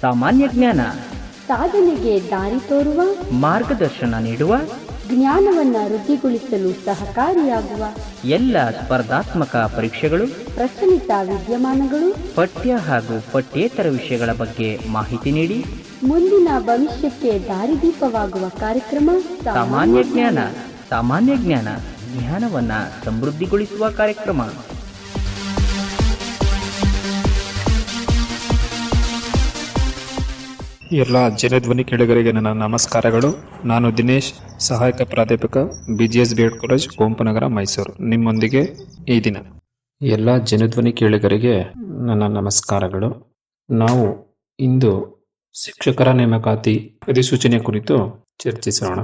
ಸಾಮಾನ್ಯ ಜ್ಞಾನ, ಸಾಧನೆಗೆ ದಾರಿ ತೋರುವ, ಮಾರ್ಗದರ್ಶನ ನೀಡುವ, ಜ್ಞಾನವನ್ನು ವೃದ್ಧಿಗೊಳಿಸಲು ಸಹಕಾರಿಯಾಗುವ ಎಲ್ಲ ಸ್ಪರ್ಧಾತ್ಮಕ ಪರೀಕ್ಷೆಗಳು, ಪ್ರಚಲಿತ ವಿದ್ಯಮಾನಗಳು, ಪಠ್ಯ ಹಾಗೂ ಪಠ್ಯೇತರ ವಿಷಯಗಳ ಬಗ್ಗೆ ಮಾಹಿತಿ ನೀಡಿ ಮುಂದಿನ ಭವಿಷ್ಯಕ್ಕೆ ದಾರಿದೀಪವಾಗುವ ಕಾರ್ಯಕ್ರಮ ಸಾಮಾನ್ಯ ಜ್ಞಾನ. ಸಾಮಾನ್ಯ ಜ್ಞಾನ ಜ್ಞಾನವನ್ನ ಸಮೃದ್ಧಿಗೊಳಿಸುವ ಕಾರ್ಯಕ್ರಮ. ಎಲ್ಲ ಜನಧ್ವನಿ ಕೇಳುಗರಿಗೆ ನನ್ನ ನಮಸ್ಕಾರಗಳು. ನಾನು ದಿನೇಶ್, ಸಹಾಯಕ ಪ್ರಾಧ್ಯಾಪಕ BGS B.Ed college, Kuvempunagar, Mysuru, ನಿಮ್ಮೊಂದಿಗೆ ಈ ದಿನ. ಎಲ್ಲ ಜನಧ್ವನಿ ಕೇಳುಗರಿಗೆ ನನ್ನ ನಮಸ್ಕಾರಗಳು. ನಾವು ಇಂದು ಶಿಕ್ಷಕರ ನೇಮಕಾತಿ ಅಧಿಸೂಚನೆ ಕುರಿತು ಚರ್ಚಿಸೋಣ.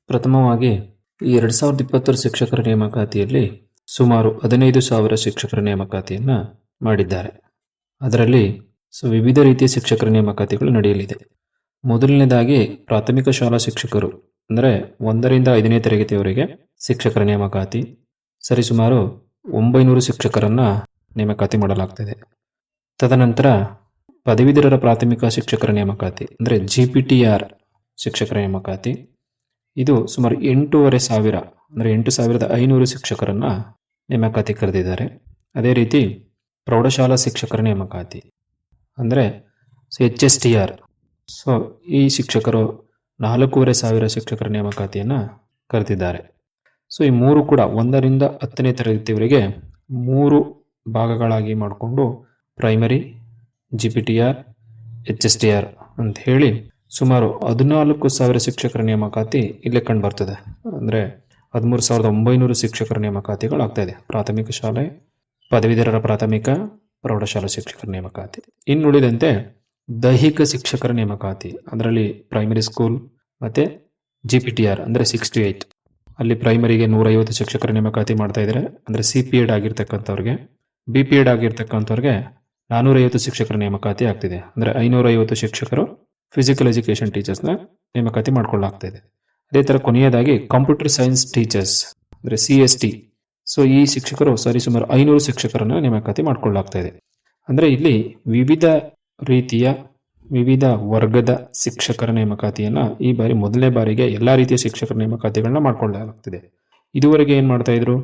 ಪ್ರಥಮವಾಗಿ ಈ 2020 ಶಿಕ್ಷಕರ ನೇಮಕಾತಿಯಲ್ಲಿ ಸುಮಾರು 15,000 ಶಿಕ್ಷಕರ ನೇಮಕಾತಿಯನ್ನು ಮಾಡಿದ್ದಾರೆ. ಅದರಲ್ಲಿ ವಿವಿಧ ರೀತಿಯ ಶಿಕ್ಷಕರ ನೇಮಕಾತಿಗಳು ನಡೆಯಲಿದೆ. ಮೊದಲನೇದಾಗಿ ಪ್ರಾಥಮಿಕ ಶಾಲಾ ಶಿಕ್ಷಕರು ಅಂದರೆ 1ರಿಂದ 5ನೇ ತರಗತಿಯವರೆಗೆ ಶಿಕ್ಷಕರ ನೇಮಕಾತಿ ಸರಿಸುಮಾರು 900 ಶಿಕ್ಷಕರನ್ನು ನೇಮಕಾತಿ ಮಾಡಲಾಗ್ತದೆ. ತದನಂತರ ಪದವೀಧರರ ಪ್ರಾಥಮಿಕ ಶಿಕ್ಷಕರ ನೇಮಕಾತಿ ಅಂದರೆ GPTR ಶಿಕ್ಷಕರ ನೇಮಕಾತಿ, ಇದು ಸುಮಾರು 8,500 ಅಂದರೆ 8,500 ಶಿಕ್ಷಕರನ್ನು ನೇಮಕಾತಿ ಕರೆದಿದ್ದಾರೆ. ಅದೇ ರೀತಿ ಪ್ರೌಢಶಾಲಾ ಶಿಕ್ಷಕರ ನೇಮಕಾತಿ ಅಂದರೆ HSTR, ಈ ಶಿಕ್ಷಕರು 4,500 ಶಿಕ್ಷಕರ ನೇಮಕಾತಿಯನ್ನು ಕರೆದಿದ್ದಾರೆ. ಈ ಮೂರು ಕೂಡ 1ರಿಂದ 10ನೇ ತರಗತಿಯವರೆಗೆ 3 ಭಾಗಗಳಾಗಿ ಮಾಡಿಕೊಂಡು ಪ್ರೈಮರಿ, GPTR, HSTR ಅಂತ ಹೇಳಿ ಸುಮಾರು 14,000 ಶಿಕ್ಷಕರ ನೇಮಕಾತಿ ಇಲ್ಲೇ ಕಂಡು ಬರ್ತದೆ. ಅಂದರೆ 13,900 ಶಿಕ್ಷಕರ ನೇಮಕಾತಿಗಳಾಗ್ತಾ ಇದೆ. ಪ್ರಾಥಮಿಕ ಶಾಲೆ, ಪದವೀಧರರ ಪ್ರಾಥಮಿಕ, ಪ್ರೌಢಶಾಲಾ ಶಿಕ್ಷಕರ ನೇಮಕಾತಿ. ಇನ್ನುಳಿದಂತೆ ದೈಹಿಕ ಶಿಕ್ಷಕರ ನೇಮಕಾತಿ, ಅದರಲ್ಲಿ ಪ್ರೈಮರಿ ಸ್ಕೂಲ್ ಮತ್ತು GPTR ಅಂದರೆ 6 to 8, ಅಲ್ಲಿ ಪ್ರೈಮರಿಗೆ 150 ಶಿಕ್ಷಕರ ನೇಮಕಾತಿ ಮಾಡ್ತಾ ಇದ್ದಾರೆ. ಅಂದರೆ CPED ಆಗಿರ್ತಕ್ಕಂಥವ್ರಿಗೆ, BPED ಆಗಿರ್ತಕ್ಕಂಥವ್ರಿಗೆ 450 ಶಿಕ್ಷಕರ ನೇಮಕಾತಿ ಆಗ್ತಿದೆ. ಅಂದರೆ 550 ಶಿಕ್ಷಕರು ಫಿಸಿಕಲ್ ಎಜುಕೇಷನ್ ಟೀಚರ್ಸ್ನ ನೇಮಕಾತಿ ಮಾಡ್ಕೊಳ್ಳಾಗ್ತಾ ಇದೆ. ಅದೇ ಥರ ಕೊನೆಯದಾಗಿ ಕಂಪ್ಯೂಟರ್ ಸೈನ್ಸ್ ಟೀಚರ್ಸ್ ಅಂದರೆ CST, ಈ ಶಿಕ್ಷಕರು ಸರಿಸುಮಾರು 500 ಶಿಕ್ಷಕರನ್ನು ನೇಮಕಾತಿ ಮಾಡ್ಕೊಳ್ಳಾಗ್ತಾ ಇದೆ. ಅಂದರೆ ಇಲ್ಲಿ ವಿವಿಧ ರೀತಿಯ ವಿವಿಧ ವರ್ಗದ ಶಿಕ್ಷಕರ ನೇಮಕಾತಿಯನ್ನು ಈ ಬಾರಿ ಮೊದಲನೇ ಬಾರಿಗೆ ಎಲ್ಲ ರೀತಿಯ ಶಿಕ್ಷಕರ ನೇಮಕಾತಿಗಳನ್ನ ಮಾಡ್ಕೊಳ್ಳಲಾಗ್ತಿದೆ. ಇದುವರೆಗೆ ಏನು ಮಾಡ್ತಾ ಇದ್ರು,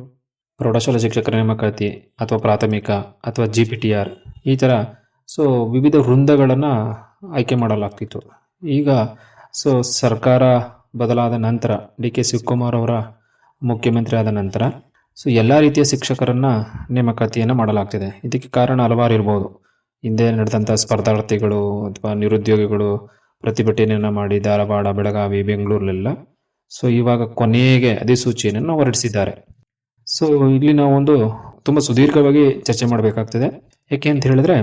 ಪ್ರೌಢಶಾಲಾ ಶಿಕ್ಷಕರ ನೇಮಕಾತಿ ಅಥವಾ ಪ್ರಾಥಮಿಕ ಅಥವಾ GPTR ಈ ಥರ ವಿವಿಧ ವೃಂದಗಳನ್ನು ಆಯ್ಕೆ ಮಾಡಲಾಗ್ತಿತ್ತು. ಈಗ ಸರ್ಕಾರ ಬದಲಾದ ನಂತರ DK ಶಿವಕುಮಾರ್ ಅವರ ಮುಖ್ಯಮಂತ್ರಿ ಆದ ನಂತರ ಎಲ್ಲ ರೀತಿಯ ಶಿಕ್ಷಕರನ್ನು ನೇಮಕಾತಿಯನ್ನು ಮಾಡಲಾಗ್ತಿದೆ. ಇದಕ್ಕೆ ಕಾರಣ ಹಲವಾರು ಇರ್ಬೋದು. ಹಿಂದೆ ನಡೆದಂಥ ಸ್ಪರ್ಧಾರ್ಥಿಗಳು ಅಥವಾ ನಿರುದ್ಯೋಗಿಗಳು ಪ್ರತಿಭಟನೆಯನ್ನು ಮಾಡಿ ಧಾರವಾಡ, ಬೆಳಗಾವಿ, ಬೆಂಗಳೂರಲ್ಲೆಲ್ಲ ಇವಾಗ ಕೊನೆಗೆ ಅಧಿಸೂಚನೆಯನ್ನು ಹೊರಡಿಸಿದ್ದಾರೆ. ಇಲ್ಲಿ ನಾವೊಂದು ತುಂಬ ಸುದೀರ್ಘವಾಗಿ ಚರ್ಚೆ ಮಾಡಬೇಕಾಗ್ತದೆ. ಯಾಕೆ ಅಂತ ಹೇಳಿದ್ರೆ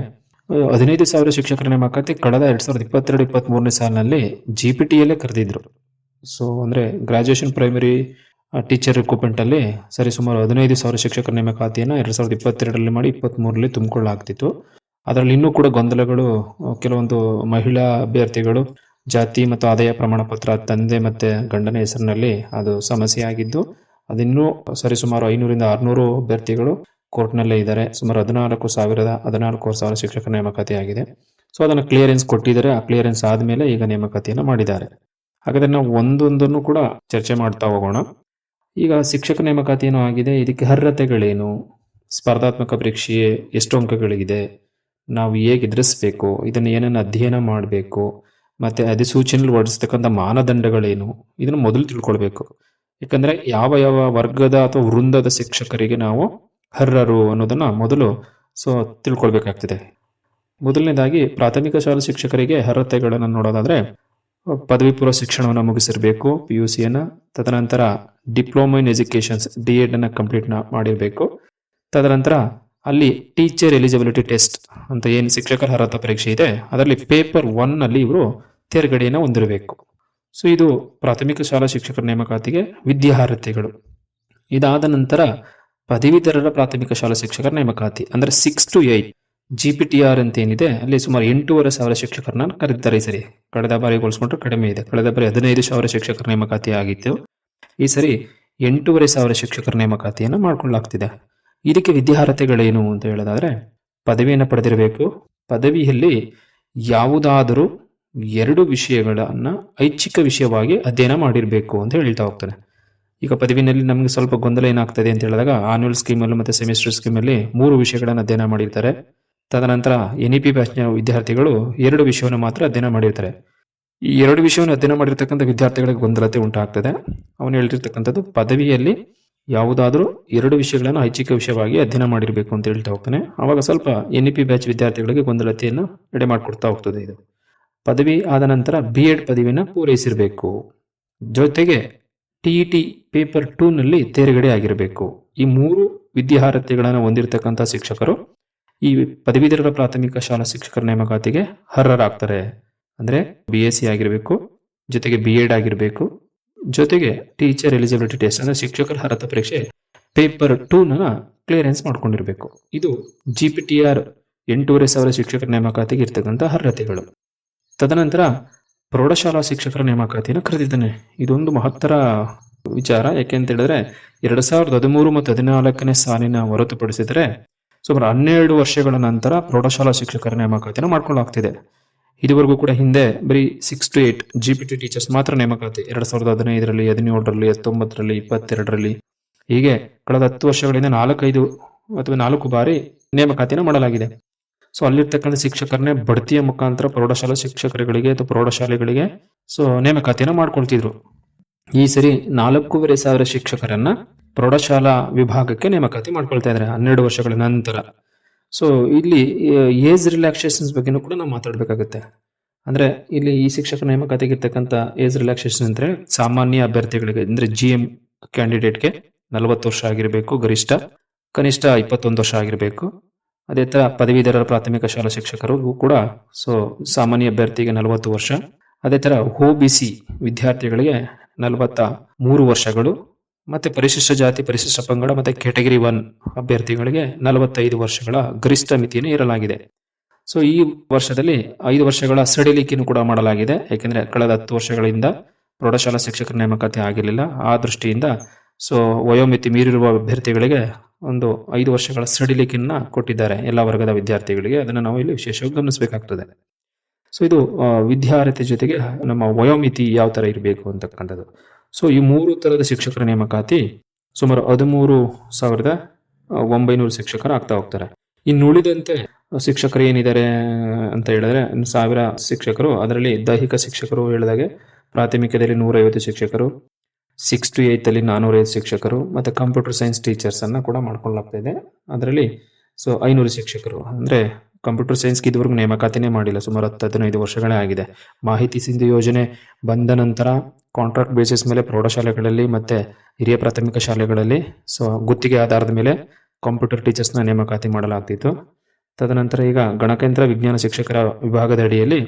15,000 ಶಿಕ್ಷಕರ ನೇಮಕಾತಿ ಕಳೆದ 2022-23ನೇ ಸಾಲಿನಲ್ಲಿ GPTಯಲ್ಲೇ ಕರೆದಿದ್ರು. ಅಂದರೆ ಗ್ರಾಜುಯೇಷನ್ ಪ್ರೈಮರಿ ಟೀಚರ್ ರಿಕ್ರೂಟ್ಮೆಂಟ್ ಅಲ್ಲಿ ಸರಿಸುಮಾರು 15,000 ಶಿಕ್ಷಕರ ನೇಮಕಾತಿಯನ್ನು 2022ರಲ್ಲಿ ಮಾಡಿ 23ರಲ್ಲಿ ತುಂಬಿಕೊಳ್ಳಲಾಗ್ತಿತ್ತು. ಅದರಲ್ಲಿ ಇನ್ನೂ ಕೂಡ ಗೊಂದಲಗಳು, ಕೆಲವೊಂದು ಮಹಿಳಾ ಅಭ್ಯರ್ಥಿಗಳು ಜಾತಿ ಮತ್ತು ಆದಾಯ ಪ್ರಮಾಣ ಪತ್ರ ತಂದೆ ಮತ್ತು ಗಂಡನ ಹೆಸರಿನಲ್ಲಿ ಅದು ಸಮಸ್ಯೆ ಆಗಿದ್ದು, ಅದಿನ್ನೂ ಸರಿಸುಮಾರು 500ರಿಂದ 600 ಅಭ್ಯರ್ಥಿಗಳು ಕೋರ್ಟ್ನಲ್ಲೇ ಇದ್ದಾರೆ. ಸುಮಾರು 14,000 ಶಿಕ್ಷಕರ ನೇಮಕಾತಿ ಆಗಿದೆ. ಅದನ್ನು ಕ್ಲಿಯರೆನ್ಸ್ ಕೊಟ್ಟಿದ್ದಾರೆ. ಆ ಕ್ಲಿಯರೆನ್ಸ್ ಆದಮೇಲೆ ಈಗ ನೇಮಕಾತಿಯನ್ನು ಮಾಡಿದ್ದಾರೆ. ಹಾಗಾದರೆ ನಾವು ಒಂದೊಂದನ್ನು ಕೂಡ ಚರ್ಚೆ ಮಾಡ್ತಾ ಹೋಗೋಣ. ಈಗ ಶಿಕ್ಷಕ ನೇಮಕಾತಿ ಏನೋ ಆಗಿದೆ, ಇದಕ್ಕೆ ಅರ್ಹತೆಗಳೇನು, ಸ್ಪರ್ಧಾತ್ಮಕ ಪರೀಕ್ಷೆ ಎಷ್ಟು ಅಂಕಗಳಿಗಿದೆ, ನಾವು ಹೇಗೆ ಎದುರಿಸಬೇಕು, ಇದನ್ನು ಏನನ್ನು ಅಧ್ಯಯನ ಮಾಡಬೇಕು, ಮತ್ತು ಅಧಿಸೂಚನೆಯಲ್ಲಿ ಹೊರಡಿಸ್ತಕ್ಕಂಥ ಮಾನದಂಡಗಳೇನು, ಇದನ್ನು ಮೊದಲು ತಿಳ್ಕೊಳ್ಬೇಕು. ಯಾಕಂದರೆ ಯಾವ ಯಾವ ವರ್ಗದ ಅಥವಾ ವೃಂದದ ಶಿಕ್ಷಕರಿಗೆ ನಾವು ಅರ್ಹರು ಅನ್ನೋದನ್ನು ಮೊದಲು ತಿಳ್ಕೊಳ್ಬೇಕಾಗ್ತದೆ. ಮೊದಲನೇದಾಗಿ ಪ್ರಾಥಮಿಕ ಶಾಲಾ ಶಿಕ್ಷಕರಿಗೆ ಅರ್ಹತೆಗಳನ್ನು ನೋಡೋದಾದರೆ ಪದವಿ ಪೂರ್ವ ಶಿಕ್ಷಣವನ್ನು ಮುಗಿಸಿರಬೇಕು, PUCಯನ್ನು. ತದನಂತರ diploma in educations D.Ed complete ಮಾಡಿರಬೇಕು. ತದನಂತರ ಅಲ್ಲಿ ಟೀಚರ್ ಎಲಿಜಿಬಿಲಿಟಿ ಟೆಸ್ಟ್ ಅಂತ ಏನು ಶಿಕ್ಷಕರ ಅರ್ಹತಾ ಪರೀಕ್ಷೆ ಇದೆ, ಅದರಲ್ಲಿ ಪೇಪರ್ 1ನಲ್ಲಿ ಇವರು ತೇರ್ಗಡೆಯನ್ನು ಹೊಂದಿರಬೇಕು. ಇದು ಪ್ರಾಥಮಿಕ ಶಾಲಾ ಶಿಕ್ಷಕರ ನೇಮಕಾತಿಗೆ ವಿದ್ಯಾರ್ಹತೆಗಳು. ಇದಾದ ನಂತರ ಪದವೀಧರರ ಪ್ರಾಥಮಿಕ ಶಾಲಾ ಶಿಕ್ಷಕರ ನೇಮಕಾತಿ ಅಂದರೆ 6 to 8 GPTR ಅಂತ ಏನಿದೆ, ಅಲ್ಲಿ ಸುಮಾರು 8,500 ಶಿಕ್ಷಕರನ್ನ ಕರೆದಿದ್ದಾರೆ. ಈ ಸರಿ ಕಳೆದ ಬಾರಿ ಹೋಲಿಸ್ಕೊಂಡ್ರೆ ಕಡಿಮೆ ಇದೆ. ಕಳೆದ ಬಾರಿ 15,000 ಶಿಕ್ಷಕರ ನೇಮಕಾತಿ ಆಗಿತ್ತು. ಈ ಸರಿ 8,500 ಶಿಕ್ಷಕರ ನೇಮಕಾತಿಯನ್ನು ಮಾಡ್ಕೊಳ್ಳಲಾಗ್ತಿದೆ. ಇದಕ್ಕೆ ವಿದ್ಯಾರ್ಹತೆಗಳೇನು ಅಂತ ಹೇಳೋದಾದ್ರೆ, ಪದವಿಯನ್ನು ಪಡೆದಿರಬೇಕು. ಪದವಿಯಲ್ಲಿ ಯಾವುದಾದರೂ 2 ವಿಷಯಗಳನ್ನು ಐಚ್ಛಿಕ ವಿಷಯವಾಗಿ ಅಧ್ಯಯನ ಮಾಡಿರಬೇಕು ಅಂತ ಹೇಳ್ತಾ ಹೋಗ್ತಾನೆ. ಈಗ ಪದವಿನಲ್ಲಿ ನಮಗೆ ಸ್ವಲ್ಪ ಗೊಂದಲ ಏನಾಗ್ತದೆ ಅಂತ ಹೇಳಿದಾಗ ಆನ್ಯುವಲ್ ಸ್ಕೀಮಲ್ಲಿ ಮತ್ತು ಸೆಮಿಸ್ಟರ್ ಸ್ಕೀಮಲ್ಲಿ 3 ವಿಷಯಗಳನ್ನು ಅಧ್ಯಯನ ಮಾಡಿರ್ತಾರೆ. ತದನಂತರ NEP ಬ್ಯಾಚ್ನ ವಿದ್ಯಾರ್ಥಿಗಳು 2 ವಿಷಯವನ್ನು ಮಾತ್ರ ಅಧ್ಯಯನ ಮಾಡಿರ್ತಾರೆ. ಈ 2 ವಿಷಯವನ್ನು ಅಧ್ಯಯನ ಮಾಡಿರ್ತಕ್ಕಂಥ ವಿದ್ಯಾರ್ಥಿಗಳಿಗೆ ಗೊಂದಲತೆ ಉಂಟಾಗ್ತದೆ. ಅವನು ಹೇಳ್ತಿರ್ತಕ್ಕಂಥದ್ದು ಪದವಿಯಲ್ಲಿ ಯಾವುದಾದ್ರೂ 2 ವಿಷಯಗಳನ್ನು ಐಚ್ಛಿಕ ವಿಷಯವಾಗಿ ಅಧ್ಯಯನ ಮಾಡಿರಬೇಕು ಅಂತ ಹೇಳ್ತಾ ಹೋಗ್ತಾನೆ. ಆವಾಗ ಸ್ವಲ್ಪ NEP ಬ್ಯಾಚ್ ವಿದ್ಯಾರ್ಥಿಗಳಿಗೆ ಗೊಂದಲತೆಯನ್ನು ಎಡೆ ಮಾಡಿಕೊಡ್ತಾ ಹೋಗ್ತದೆ. ಇದು ಪದವಿ ಆದ ನಂತರ B.Ed ಪದವಿನ ಪೂರೈಸಿರಬೇಕು. ಜೊತೆಗೆ TET ಪೇಪರ್ 2 ನಲ್ಲಿ ತೇರ್ಗಡೆ ಆಗಿರಬೇಕು. ಈ 3 ವಿದ್ಯಾರ್ಹತೆಗಳನ್ನು ಹೊಂದಿರತಕ್ಕಂಥ ಶಿಕ್ಷಕರು ಈ ಪದವೀಧರ ಪ್ರಾಥಮಿಕ ಶಾಲಾ ಶಿಕ್ಷಕರ ನೇಮಕಾತಿಗೆ ಅರ್ಹರಾಗ್ತಾರೆ. ಅಂದ್ರೆ BSc ಆಗಿರಬೇಕು, ಜೊತೆಗೆ B.Ed ಆಗಿರಬೇಕು, ಜೊತೆಗೆ ಟೀಚರ್ ಎಲಿಜಿಬಿಲಿಟಿ ಟೆಸ್ಟ್ ಅಂದ್ರೆ ಶಿಕ್ಷಕರ ಅರ್ಹತಾ ಪರೀಕ್ಷೆ ಪೇಪರ್ 2 ಕ್ಲಿಯರೆನ್ಸ್ ಮಾಡ್ಕೊಂಡಿರ್ಬೇಕು. ಇದು GPTR 8,500 ಶಿಕ್ಷಕರ ನೇಮಕಾತಿಗೆ ಇರ್ತಕ್ಕಂಥ ಅರ್ಹತೆಗಳು. ತದನಂತರ ಪ್ರೌಢಶಾಲಾ ಶಿಕ್ಷಕರ ನೇಮಕಾತಿಯನ್ನು ಕರೆದಿದ್ದಾನೆ. ಇದೊಂದು ಮಹತ್ತರ ವಿಚಾರ. ಯಾಕೆಂತ ಹೇಳಿದ್ರೆ 2013 ಮತ್ತು 2014ನೇ ಸಾಲಿನ ಹೊರತುಪಡಿಸಿದರೆ ಸುಮಾರು 12 ವರ್ಷಗಳ ನಂತರ ಪ್ರೌಢಶಾಲಾ ಶಿಕ್ಷಕರ ನೇಮಕಾತಿಯನ್ನು ಮಾಡ್ಕೊಳ್ಳಲಾಗ್ತಿದೆ. ಇದುವರೆಗೂ ಕೂಡ ಹಿಂದೆ ಬರೀ 6 to 8 GPT ಟೀಚರ್ಸ್ ಮಾತ್ರ ನೇಮಕಾತಿ 2015ರಲ್ಲಿ, 17ರಲ್ಲಿ, 19ರಲ್ಲಿ, 22ರಲ್ಲಿ ಹೀಗೆ ಕಳೆದ 10 ವರ್ಷಗಳಿಂದ 4-5 ಅಥವಾ 4 ಬಾರಿ ನೇಮಕಾತಿಯನ್ನು ಮಾಡಲಾಗಿದೆ. ಸೊ ಅಲ್ಲಿರ್ತಕ್ಕಂಥ ಶಿಕ್ಷಕರನ್ನೇ ಬಡ್ತಿಯ ಮುಖಾಂತರ ಪ್ರೌಢಶಾಲಾ ಶಿಕ್ಷಕರುಗಳಿಗೆ ಅಥವಾ ಪ್ರೌಢಶಾಲೆಗಳಿಗೆ ನೇಮಕಾತಿಯನ್ನು ಮಾಡ್ಕೊಳ್ತಿದ್ರು. ಈ ಸರಿ 4,500 ಶಿಕ್ಷಕರನ್ನ ಪ್ರೌಢಶಾಲಾ ವಿಭಾಗಕ್ಕೆ ನೇಮಕಾತಿ ಮಾಡ್ಕೊಳ್ತಾ ಇದ್ದಾರೆ 12 ವರ್ಷಗಳ ನಂತರ. ಸೊ ಇಲ್ಲಿ ಏಜ್ ರಿಲ್ಯಾಕ್ಸೇಷನ್ಸ್ ಬಗ್ಗೆನೂ ಕೂಡ ನಾವು ಮಾತಾಡಬೇಕಾಗುತ್ತೆ. ಅಂದ್ರೆ ಇಲ್ಲಿ ಈ ಶಿಕ್ಷಕರ ನೇಮಕಾತಿಗೆ ಇರ್ತಕ್ಕಂಥ ಏಜ್ ರಿಲ್ಯಾಕ್ಸೇಷನ್ ಅಂದ್ರೆ ಸಾಮಾನ್ಯ ಅಭ್ಯರ್ಥಿಗಳಿಗೆ ಅಂದ್ರೆ GM ಕ್ಯಾಂಡಿಡೇಟ್ಗೆ 40 ವರ್ಷ ಆಗಿರಬೇಕು ಗರಿಷ್ಠ, ಕನಿಷ್ಠ 21 ವರ್ಷ ಆಗಿರಬೇಕು. ಅದೇ ತರ ಪದವೀಧರ ಪ್ರಾಥಮಿಕ ಶಾಲಾ ಶಿಕ್ಷಕರು ಕೂಡ ಸಾಮಾನ್ಯ ಅಭ್ಯರ್ಥಿಗೆ 40 ವರ್ಷ, ಅದೇ ತರ OBC ವಿದ್ಯಾರ್ಥಿಗಳಿಗೆ 43 ವರ್ಷಗಳು, ಮತ್ತೆ ಪರಿಶಿಷ್ಟ ಜಾತಿ, ಪರಿಶಿಷ್ಟ ಪಂಗಡ ಮತ್ತೆ ಕ್ಯಾಟಗರಿ 1 ಅಭ್ಯರ್ಥಿಗಳಿಗೆ 45 ವರ್ಷಗಳ ಗರಿಷ್ಠ ಮಿತಿಯನ್ನು ಇರಲಾಗಿದೆ. ಸೊ ಈ ವರ್ಷದಲ್ಲಿ 5 ವರ್ಷಗಳ ಸಡಿಲಿಕೆಯನ್ನು ಕೂಡ ಮಾಡಲಾಗಿದೆ. ಯಾಕೆಂದ್ರೆ ಕಳೆದ 10 ವರ್ಷಗಳಿಂದ ಪ್ರೌಢಶಾಲಾ ಶಿಕ್ಷಕರ ನೇಮಕಾತಿ ಆಗಿರಲಿಲ್ಲ. ಆ ದೃಷ್ಟಿಯಿಂದ ವಯೋಮಿತಿ ಮೀರಿರುವ ಅಭ್ಯರ್ಥಿಗಳಿಗೆ ಒಂದು 5 ವರ್ಷಗಳ ಸಡಿಲಿಕೆಯನ್ನ ಕೊಟ್ಟಿದ್ದಾರೆ ಎಲ್ಲ ವರ್ಗದ ವಿದ್ಯಾರ್ಥಿಗಳಿಗೆ. ಅದನ್ನು ನಾವು ಇಲ್ಲಿ ವಿಶೇಷವಾಗಿ ಗಮನಿಸಬೇಕಾಗ್ತದೆ. ಸೊ ಇದು ವಿದ್ಯಾರ್ಹತೆ ಜೊತೆಗೆ ನಮ್ಮ ವಯೋಮಿತಿ ಯಾವ ತರ ಇರಬೇಕು ಅಂತಕ್ಕಂಥದ್ದು. ಸೊ ಈ 3 ತರದ ಶಿಕ್ಷಕರ ನೇಮಕಾತಿ ಸುಮಾರು 13,900 ಶಿಕ್ಷಕರು ಆಗ್ತಾ ಹೋಗ್ತಾರೆ. ಇನ್ನು ಉಳಿದಂತೆ ಶಿಕ್ಷಕರು ಏನಿದ್ದಾರೆ ಅಂತ ಹೇಳಿದ್ರೆ 1,000 ಶಿಕ್ಷಕರು. ಅದರಲ್ಲಿ ದೈಹಿಕ ಶಿಕ್ಷಕರು ಹೇಳಿದಾಗೆ ಪ್ರಾಥಮಿಕದಲ್ಲಿ 150 ಶಿಕ್ಷಕರು, 6 to 8 ಅಲ್ಲಿ 405 ಶಿಕ್ಷಕರು, ಮತ್ತೆ ಕಂಪ್ಯೂಟರ್ ಸೈನ್ಸ್ ಟೀಚರ್ಸ್ ಅನ್ನ ಕೂಡ ಮಾಡ್ಕೊಳ್ಳಲಾಗ್ತಾ ಇದೆ. ಅದರಲ್ಲಿ 500 ಶಿಕ್ಷಕರು. ಅಂದ್ರೆ ಕಂಪ್ಯೂಟರ್ ಸೈನ್ಸ್ಗೆ ಇದುವರೆಗೂ ನೇಮಕಾತಿನೇ ಮಾಡಿಲ್ಲ, ಸುಮಾರು 10-15 ವರ್ಷಗಳೇ ಆಗಿದೆ. ಮಾಹಿತಿ ಸಿಂಧು ಯೋಜನೆ ಬಂದ ನಂತರ ಕಾಂಟ್ರಾಕ್ಟ್ ಬೇಸಿಸ್ ಮೇಲೆ ಪ್ರೌಢಶಾಲೆಗಳಲ್ಲಿ ಮತ್ತೆ ಹಿರಿಯ ಪ್ರಾಥಮಿಕ ಶಾಲೆಗಳಲ್ಲಿ ಗುತ್ತಿಗೆ ಆಧಾರದ ಮೇಲೆ ಕಂಪ್ಯೂಟರ್ ಟೀಚರ್ಸ್ನ ನೇಮಕಾತಿ ಮಾಡಲಾಗ್ತಿತ್ತು. ತದನಂತರ ಈಗ ಗಣಕಯಂತ್ರ ವಿಜ್ಞಾನ ಶಿಕ್ಷಕರ ವಿಭಾಗದ ಅಡಿಯಲ್ಲಿ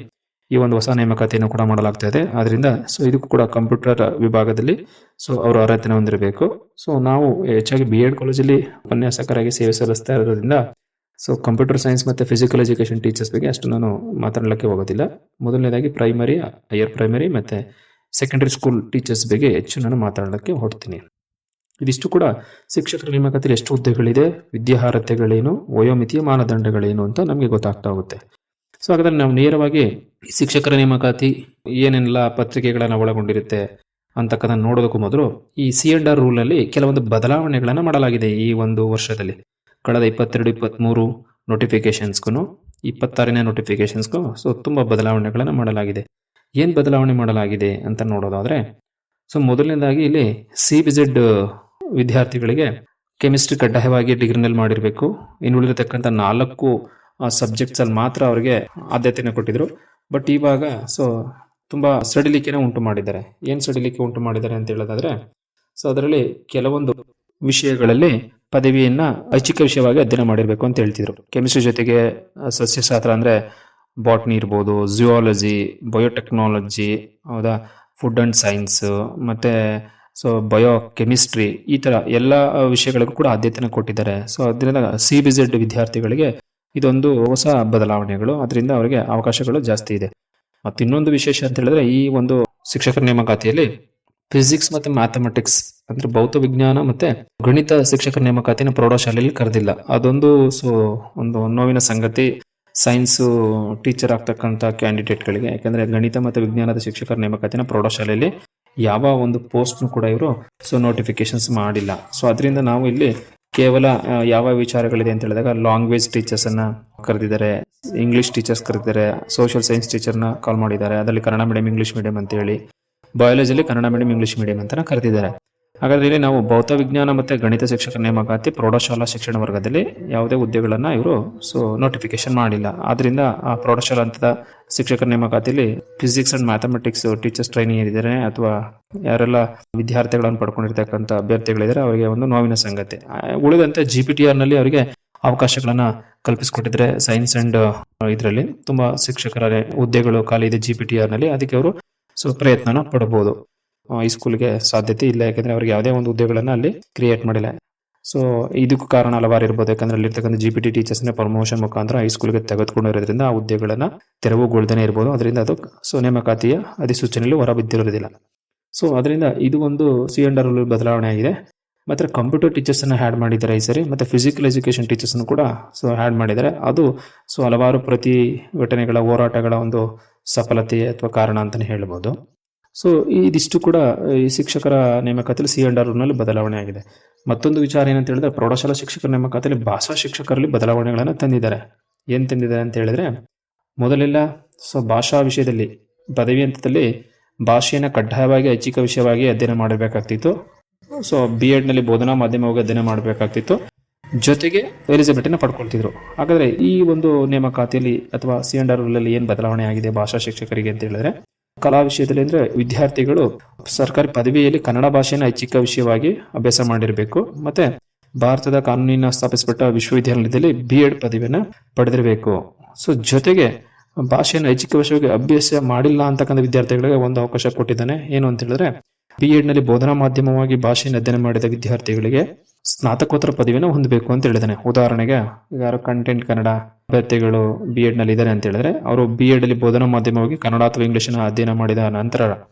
ಈ ಒಂದು ಹೊಸ ನೇಮಕಾತಿಯನ್ನು ಕೂಡ ಮಾಡಲಾಗ್ತಾ ಇದೆ. ಆದ್ರಿಂದ ಇದಕ್ಕೂ ಕೂಡ ಕಂಪ್ಯೂಟರ್ ವಿಭಾಗದಲ್ಲಿ ಅವರು ಅರ್ಹತೆಯನ್ನು ಹೊಂದಿರಬೇಕು. ನಾವು ಹೆಚ್ಚಾಗಿ B.Ed ಕಾಲೇಜಲ್ಲಿ ಉಪನ್ಯಾಸಕರಾಗಿ ಸೇವೆ ಸಲ್ಲಿಸ್ತಾ ಇರೋದ್ರಿಂದ ಕಂಪ್ಯೂಟರ್ ಸೈನ್ಸ್ ಮತ್ತೆ ಫಿಸಿಕಲ್ ಎಜುಕೇಶನ್ ಟೀಚರ್ಸ್ ಬಗ್ಗೆ ಅಷ್ಟು ನಾನು ಮಾತಾಡಲಿಕ್ಕೆ ಹೋಗೋದಿಲ್ಲ. ಮೊದಲನೇದಾಗಿ ಪ್ರೈಮರಿ, ಹೈಯರ್ ಪ್ರೈಮರಿ ಮತ್ತೆ ಸೆಕೆಂಡರಿ ಸ್ಕೂಲ್ ಟೀಚರ್ಸ್ ಬಗ್ಗೆ ಹೆಚ್ಚು ನಾನು ಮಾತಾಡಲಿಕ್ಕೆ ಹೊರಡ್ತೀನಿ. ಇದಿಷ್ಟು ಕೂಡ ಶಿಕ್ಷಕರ ನೇಮಕಾತಿಯಲ್ಲಿ ಎಷ್ಟು ಹುದ್ದೆಗಳಿದೆ, ವಿದ್ಯಾರ್ಹತೆಗಳೇನು, ವಯೋಮಿತಿಯ ಮಾನದಂಡಗಳೇನು ಅಂತ ನಮಗೆ ಗೊತ್ತಾಗ್ತಾ ಹೋಗುತ್ತೆ. ಹಾಗಾದ್ರೆ ನಾವು ನೇರವಾಗಿ ಶಿಕ್ಷಕರ ನೇಮಕಾತಿ ಏನೆಲ್ಲ ಪತ್ರಿಕೆಗಳನ್ನ ಒಳಗೊಂಡಿರುತ್ತೆ ಅಂತಕ್ಕಂಥ ನೋಡೋದಕ್ಕೂ ಮೊದಲು ಈ C&R ರೂಲ್ ನಲ್ಲಿ ಕೆಲವೊಂದು ಬದಲಾವಣೆಗಳನ್ನ ಮಾಡಲಾಗಿದೆ. ಈ ಒಂದು ವರ್ಷದಲ್ಲಿ ಕಳೆದ 22-23 ನೋಟಿಫಿಕೇಶನ್ಸ್ಗೂ 26ನೇ ನೋಟಿಫಿಕೇಶನ್ಸ್ಗೂ ತುಂಬಾ ಬದಲಾವಣೆಗಳನ್ನ ಮಾಡಲಾಗಿದೆ. ಏನ್ ಬದಲಾವಣೆ ಮಾಡಲಾಗಿದೆ ಅಂತ ನೋಡೋದಾದ್ರೆ ಮೊದಲನೇದಾಗಿ ಇಲ್ಲಿ CBZ ವಿದ್ಯಾರ್ಥಿಗಳಿಗೆ ಕೆಮಿಸ್ಟ್ರಿ ಕಡ್ಡಾಯವಾಗಿ ಡಿಗ್ರಿನಲ್ಲಿ ಮಾಡಿರಬೇಕು. ಇನ್ನು ಉಳಿದಿರತಕ್ಕಂಥ 4 ಸಬ್ಜೆಕ್ಟ್ಸ್ ಅಲ್ಲಿ ಮಾತ್ರ ಅವರಿಗೆ ಆದ್ಯತೆಯನ್ನು ಕೊಟ್ಟಿದ್ರು. ಬಟ್ ಇವಾಗ ತುಂಬಾ ಸಡಿಲಿಕೆನ ಉಂಟು ಮಾಡಿದ್ದಾರೆ. ಏನ್ ಸಡಿಲಿಕೆ ಉಂಟು ಮಾಡಿದ್ದಾರೆ ಅಂತ ಹೇಳೋದಾದ್ರೆ ಅದರಲ್ಲಿ ಕೆಲವೊಂದು ವಿಷಯಗಳಲ್ಲಿ ಪದವಿಯನ್ನ ಐಚ್ಛಿಕ ವಿಷಯವಾಗಿ ಅಧ್ಯಯನ ಮಾಡಿರ್ಬೇಕು ಅಂತ ಹೇಳ್ತಿದ್ರು. ಕೆಮಿಸ್ಟ್ರಿ ಜೊತೆಗೆ ಸಸ್ಯಶಾಸ್ತ್ರ ಅಂದ್ರೆ ಬಾಟ್ನಿ ಇರ್ಬೋದು, ಜಿಯಾಲಜಿ, ಬಯೋಟೆಕ್ನಾಲಜಿ, ಹೌದಾ, ಫುಡ್ ಅಂಡ್ ಸೈನ್ಸ್ ಮತ್ತೆ ಬಯೋ ಕೆಮಿಸ್ಟ್ರಿ, ಈ ತರ ಎಲ್ಲ ವಿಷಯಗಳಿಗೂ ಕೂಡ ಆದ್ಯತೆಯನ್ನು ಕೊಟ್ಟಿದ್ದಾರೆ. ಅದರಿಂದ CBZ ವಿದ್ಯಾರ್ಥಿಗಳಿಗೆ ಇದೊಂದು ಹೊಸ ಬದಲಾವಣೆಗಳು. ಅದರಿಂದ ಅವರಿಗೆ ಅವಕಾಶಗಳು ಜಾಸ್ತಿ ಇದೆ. ಮತ್ತೆ ಇನ್ನೊಂದು ವಿಶೇಷ ಅಂತ ಹೇಳಿದ್ರೆ ಈ ಒಂದು ಶಿಕ್ಷಕರ ನೇಮಕಾತಿಯಲ್ಲಿ ಫಿಸಿಕ್ಸ್ ಮತ್ತೆ ಮ್ಯಾಥಮೆಟಿಕ್ಸ್ ಅಂದ್ರೆ ಭೌತ ವಿಜ್ಞಾನ ಮತ್ತೆ ಗಣಿತ ಶಿಕ್ಷಕರ ನೇಮಕಾತಿನ ಪ್ರೌಢಶಾಲೆಯಲ್ಲಿ ಕರೆದಿಲ್ಲ. ಅದೊಂದು ಒಂದು ನೋವಿನ ಸಂಗತಿ. ಸೈನ್ಸು ಟೀಚರ್ ಆಗ್ತಕ್ಕಂಥ ಕ್ಯಾಂಡಿಡೇಟ್ಗಳಿಗೆ, ಯಾಕಂದರೆ ಗಣಿತ ಮತ್ತು ವಿಜ್ಞಾನದ ಶಿಕ್ಷಕರ ನೇಮಕಾತಿನ ಪ್ರೌಢಶಾಲೆಯಲ್ಲಿ ಯಾವ ಒಂದು ಪೋಸ್ಟ್ನು ಕೂಡ ಇವರು ನೋಟಿಫಿಕೇಶನ್ಸ್ ಮಾಡಿಲ್ಲ. ಸೊ ಅದರಿಂದ ನಾವು ಇಲ್ಲಿ ಕೇವಲ ಯಾವ ವಿಚಾರಗಳಿದೆ ಅಂತ ಹೇಳಿದಾಗ ಲ್ಯಾಂಗ್ವೇಜ್ ಟೀಚರ್ಸನ್ನು ಕರೆದಿದ್ದಾರೆ, ಇಂಗ್ಲೀಷ್ ಟೀಚರ್ಸ್ ಕರೆದಿದ್ದಾರೆ, ಸೋಷಿಯಲ್ ಸೈನ್ಸ್ ಟೀಚರ್ನ ಕಾಲ್ ಮಾಡಿದ್ದಾರೆ, ಅದರಲ್ಲಿ ಕನ್ನಡ ಮೀಡಿಯಂ ಇಂಗ್ಲೀಷ್ ಮೀಡಿಯಂ ಅಂತೇಳಿ, ಬಯಾಲಜಿಯಲ್ಲಿ ಕನ್ನಡ ಮೀಡಿಯಂ ಇಂಗ್ಲೀಷ್ ಮೀಡಿಯಂ ಅಂತ ಕರೆದಿದ್ದಾರೆ. ಹಾಗಾದ್ರೆ ಇಲ್ಲಿ ನಾವು ಭೌತ ವಿಜ್ಞಾನ ಮತ್ತು ಗಣಿತ ಶಿಕ್ಷಕರ ನೇಮಕಾತಿ ಪ್ರೌಢಶಾಲಾ ಶಿಕ್ಷಣ ವರ್ಗದಲ್ಲಿ ಯಾವುದೇ ಹುದ್ದೆಗಳನ್ನು ಇವರು ನೋಟಿಫಿಕೇಶನ್ ಮಾಡಿಲ್ಲ. ಆದ್ರಿಂದ ಆ ಪ್ರೌಢಶಾಲಾ ಹಂತದ ಶಿಕ್ಷಕರ ನೇಮಕಾತಿಯಲ್ಲಿ physics and mathematics teachers training ಏನಿದ್ದಾರೆ ಅಥವಾ ಯಾರೆಲ್ಲ ವಿದ್ಯಾರ್ಥಿಗಳನ್ನು ಪಡ್ಕೊಂಡಿರ್ತಕ್ಕಂಥ ಅಭ್ಯರ್ಥಿಗಳಿದ್ದಾರೆ ಅವರಿಗೆ ಒಂದು ನೋವಿನ ಸಂಗತಿ. ಉಳಿದಂತೆ GPTR ನಲ್ಲಿ ಅವರಿಗೆ ಅವಕಾಶಗಳನ್ನ ಕಲ್ಪಿಸಿಕೊಟ್ಟಿದ್ರೆ ಸೈನ್ಸ್ ಅಂಡ್ ಇದರಲ್ಲಿ ತುಂಬಾ ಶಿಕ್ಷಕರ ಹುದ್ದೆಗಳು ಖಾಲಿ ಇದೆ GPTR ನಲ್ಲಿ, ಅದಕ್ಕೆ ಅವರು ಪ್ರಯತ್ನನ ಪಡಬಹುದು. ಹೈಸ್ಕೂಲ್ಗೆ ಸಾಧ್ಯತೆ ಇಲ್ಲ, ಯಾಕಂದ್ರೆ ಅವ್ರಿಗೆ ಯಾವುದೇ ಒಂದು ಹುದ್ದೆಗಳನ್ನ ಅಲ್ಲಿ ಕ್ರಿಯೇಟ್ ಮಾಡಿಲ್ಲ. ಸೊ ಇದಕ್ಕೂ ಕಾರಣ ಹಲವಾರು ಇರ್ಬೋದು, ಯಾಕಂದ್ರೆ ಅಲ್ಲಿರ್ತಕ್ಕಂಥ GPT ಟೀಚರ್ಸ್ನ ಪ್ರಮೋಷನ್ ಮುಖಾಂತರ ಹೈಸ್ಕೂಲ್ಗೆ ತೆಗೆದುಕೊಂಡಿರೋದ್ರಿಂದ ಆ ಹುದ್ದೆಗಳನ್ನ ತೆರವುಗೊಳ್ದೇನೆ ಇರ್ಬೋದು. ಅದರಿಂದ ಅದು ನೇಮಕಾತಿಯ ಅಧಿಸೂಚನೆಯಲ್ಲಿ ಹೊರಬಿದ್ದಿರೋದಿಲ್ಲ. ಸೊ ಅದರಿಂದ ಇದು ಒಂದು C&R ಬದಲಾವಣೆ ಆಗಿದೆ. ಮತ್ತೆ ಕಂಪ್ಯೂಟರ್ ಟೀಚರ್ಸ್ ಅನ್ನ ಆ್ಯಡ್ ಮಾಡಿದ್ದಾರೆ ಈ ಸರಿ, ಮತ್ತೆ ಫಿಸಿಕಲ್ ಎಜುಕೇಶನ್ ಟೀಚರ್ಸ್ ಕೂಡ ಆ್ಯಡ್ ಮಾಡಿದ್ದಾರೆ. ಅದು ಹಲವಾರು ಪ್ರತಿಭಟನೆಗಳ ಹೋರಾಟಗಳ ಒಂದು ಸಫಲತೆ ಅಥವಾ ಕಾರಣ ಅಂತಾನೆ ಹೇಳ್ಬೋದು. ಸೊ ಇದಿಷ್ಟು ಕೂಡ ಈ ಶಿಕ್ಷಕರ ನೇಮಕಾತಿಯಲ್ಲಿ C&R ನಲ್ಲಿ ಬದಲಾವಣೆ ಆಗಿದೆ. ಮತ್ತೊಂದು ವಿಚಾರ ಏನಂತ ಹೇಳಿದ್ರೆ ಪ್ರೌಢಶಾಲಾ ಶಿಕ್ಷಕರ ನೇಮಕಾತಿಯಲ್ಲಿ ಭಾಷಾ ಶಿಕ್ಷಕರಲ್ಲಿ ಬದಲಾವಣೆಗಳನ್ನು ತಂದಿದ್ದಾರೆ. ಏನ್ ತಂದಿದ್ದಾರೆ ಅಂತ ಹೇಳಿದ್ರೆ, ಮೊದಲೆಲ್ಲ ಭಾಷಾ ವಿಷಯದಲ್ಲಿ ಪದವಿ ಹಂತದಲ್ಲಿ ಭಾಷೆಯನ್ನು ಕಡ್ಡಾಯವಾಗಿ ಐಚ್ಛಿಕ ವಿಷಯವಾಗಿ ಅಧ್ಯಯನ ಮಾಡಬೇಕಾಗ್ತಿತ್ತು. ಸೊ B.Ed ನಲ್ಲಿ ಬೋಧನಾ ಮಾಧ್ಯಮವಾಗಿ ಅಧ್ಯಯನ ಮಾಡಬೇಕಾಗ್ತಿತ್ತು, ಜೊತೆಗೆ ಎಲಿಜಿಬಿಲಿಟಿನ ಪಡ್ಕೊಳ್ತಿದ್ರು. ಹಾಗಾದ್ರೆ ಈ ಒಂದು ನೇಮಕಾತಿಯಲ್ಲಿ ಅಥವಾ C&R ನಲ್ಲಿ ಏನ್ ಬದಲಾವಣೆ ಆಗಿದೆ ಭಾಷಾ ಶಿಕ್ಷಕರಿಗೆ ಅಂತ ಹೇಳಿದ್ರೆ, ಕಲಾ ವಿಷಯದಲ್ಲಿ ಅಂದ್ರೆ ವಿದ್ಯಾರ್ಥಿಗಳು ಸರ್ಕಾರಿ ಪದವಿಯಲ್ಲಿ ಕನ್ನಡ ಭಾಷೆಯನ್ನು ಐಚ್ಛಿಕ ವಿಷಯವಾಗಿ ಅಭ್ಯಾಸ ಮಾಡಿರಬೇಕು, ಮತ್ತೆ ಭಾರತದ ಕಾನೂನಿನ ಸ್ಥಾಪಿಸಲ್ಪಟ್ಟ ವಿಶ್ವವಿದ್ಯಾಲಯದಲ್ಲಿ B.Ed ಪದವಿಯನ್ನ ಪಡೆದಿರಬೇಕು. ಸೊ ಜೊತೆಗೆ ಭಾಷೆಯನ್ನು ಐಚ್ಛಿಕ ವಿಷಯವಾಗಿ ಅಭ್ಯಾಸ ಮಾಡಿಲ್ಲ ಅಂತಕ್ಕಂಥ ವಿದ್ಯಾರ್ಥಿಗಳಿಗೆ ಒಂದು ಅವಕಾಶ ಕೊಟ್ಟಿದ್ದಾನೆ. ಏನು ಅಂತ ಹೇಳಿದ್ರೆ, B.Ed ನಲ್ಲಿ ಬೋಧನಾ ಮಾಧ್ಯಮವಾಗಿ ಭಾಷೆಯನ್ನು ಅಧ್ಯಯನ ಮಾಡಿದ ವಿದ್ಯಾರ್ಥಿಗಳಿಗೆ ಸ್ನಾತಕೋತ್ತರ ಪದವಿಯನ್ನು ಹೊಂದಬೇಕು ಅಂತ ಹೇಳಿದಾನೆ. ಉದಾಹರಣೆಗೆ ಯಾರು ಕಂಟೆಂಟ್ ಕನ್ನಡ ಅಭ್ಯರ್ಥಿಗಳು B.Ed ನಲ್ಲಿ ಇದ್ದಾರೆ ಅಂತ ಹೇಳಿದ್ರೆ, ಅವರು B.Ed ಅಲ್ಲಿ ಬೋಧನಾ ಮಾಧ್ಯಮವಾಗಿ ಕನ್ನಡ ಅಥವಾ ಇಂಗ್ಲಿಷ್ ಅಧ್ಯಯನ ಮಾಡಿದ ನಂತರ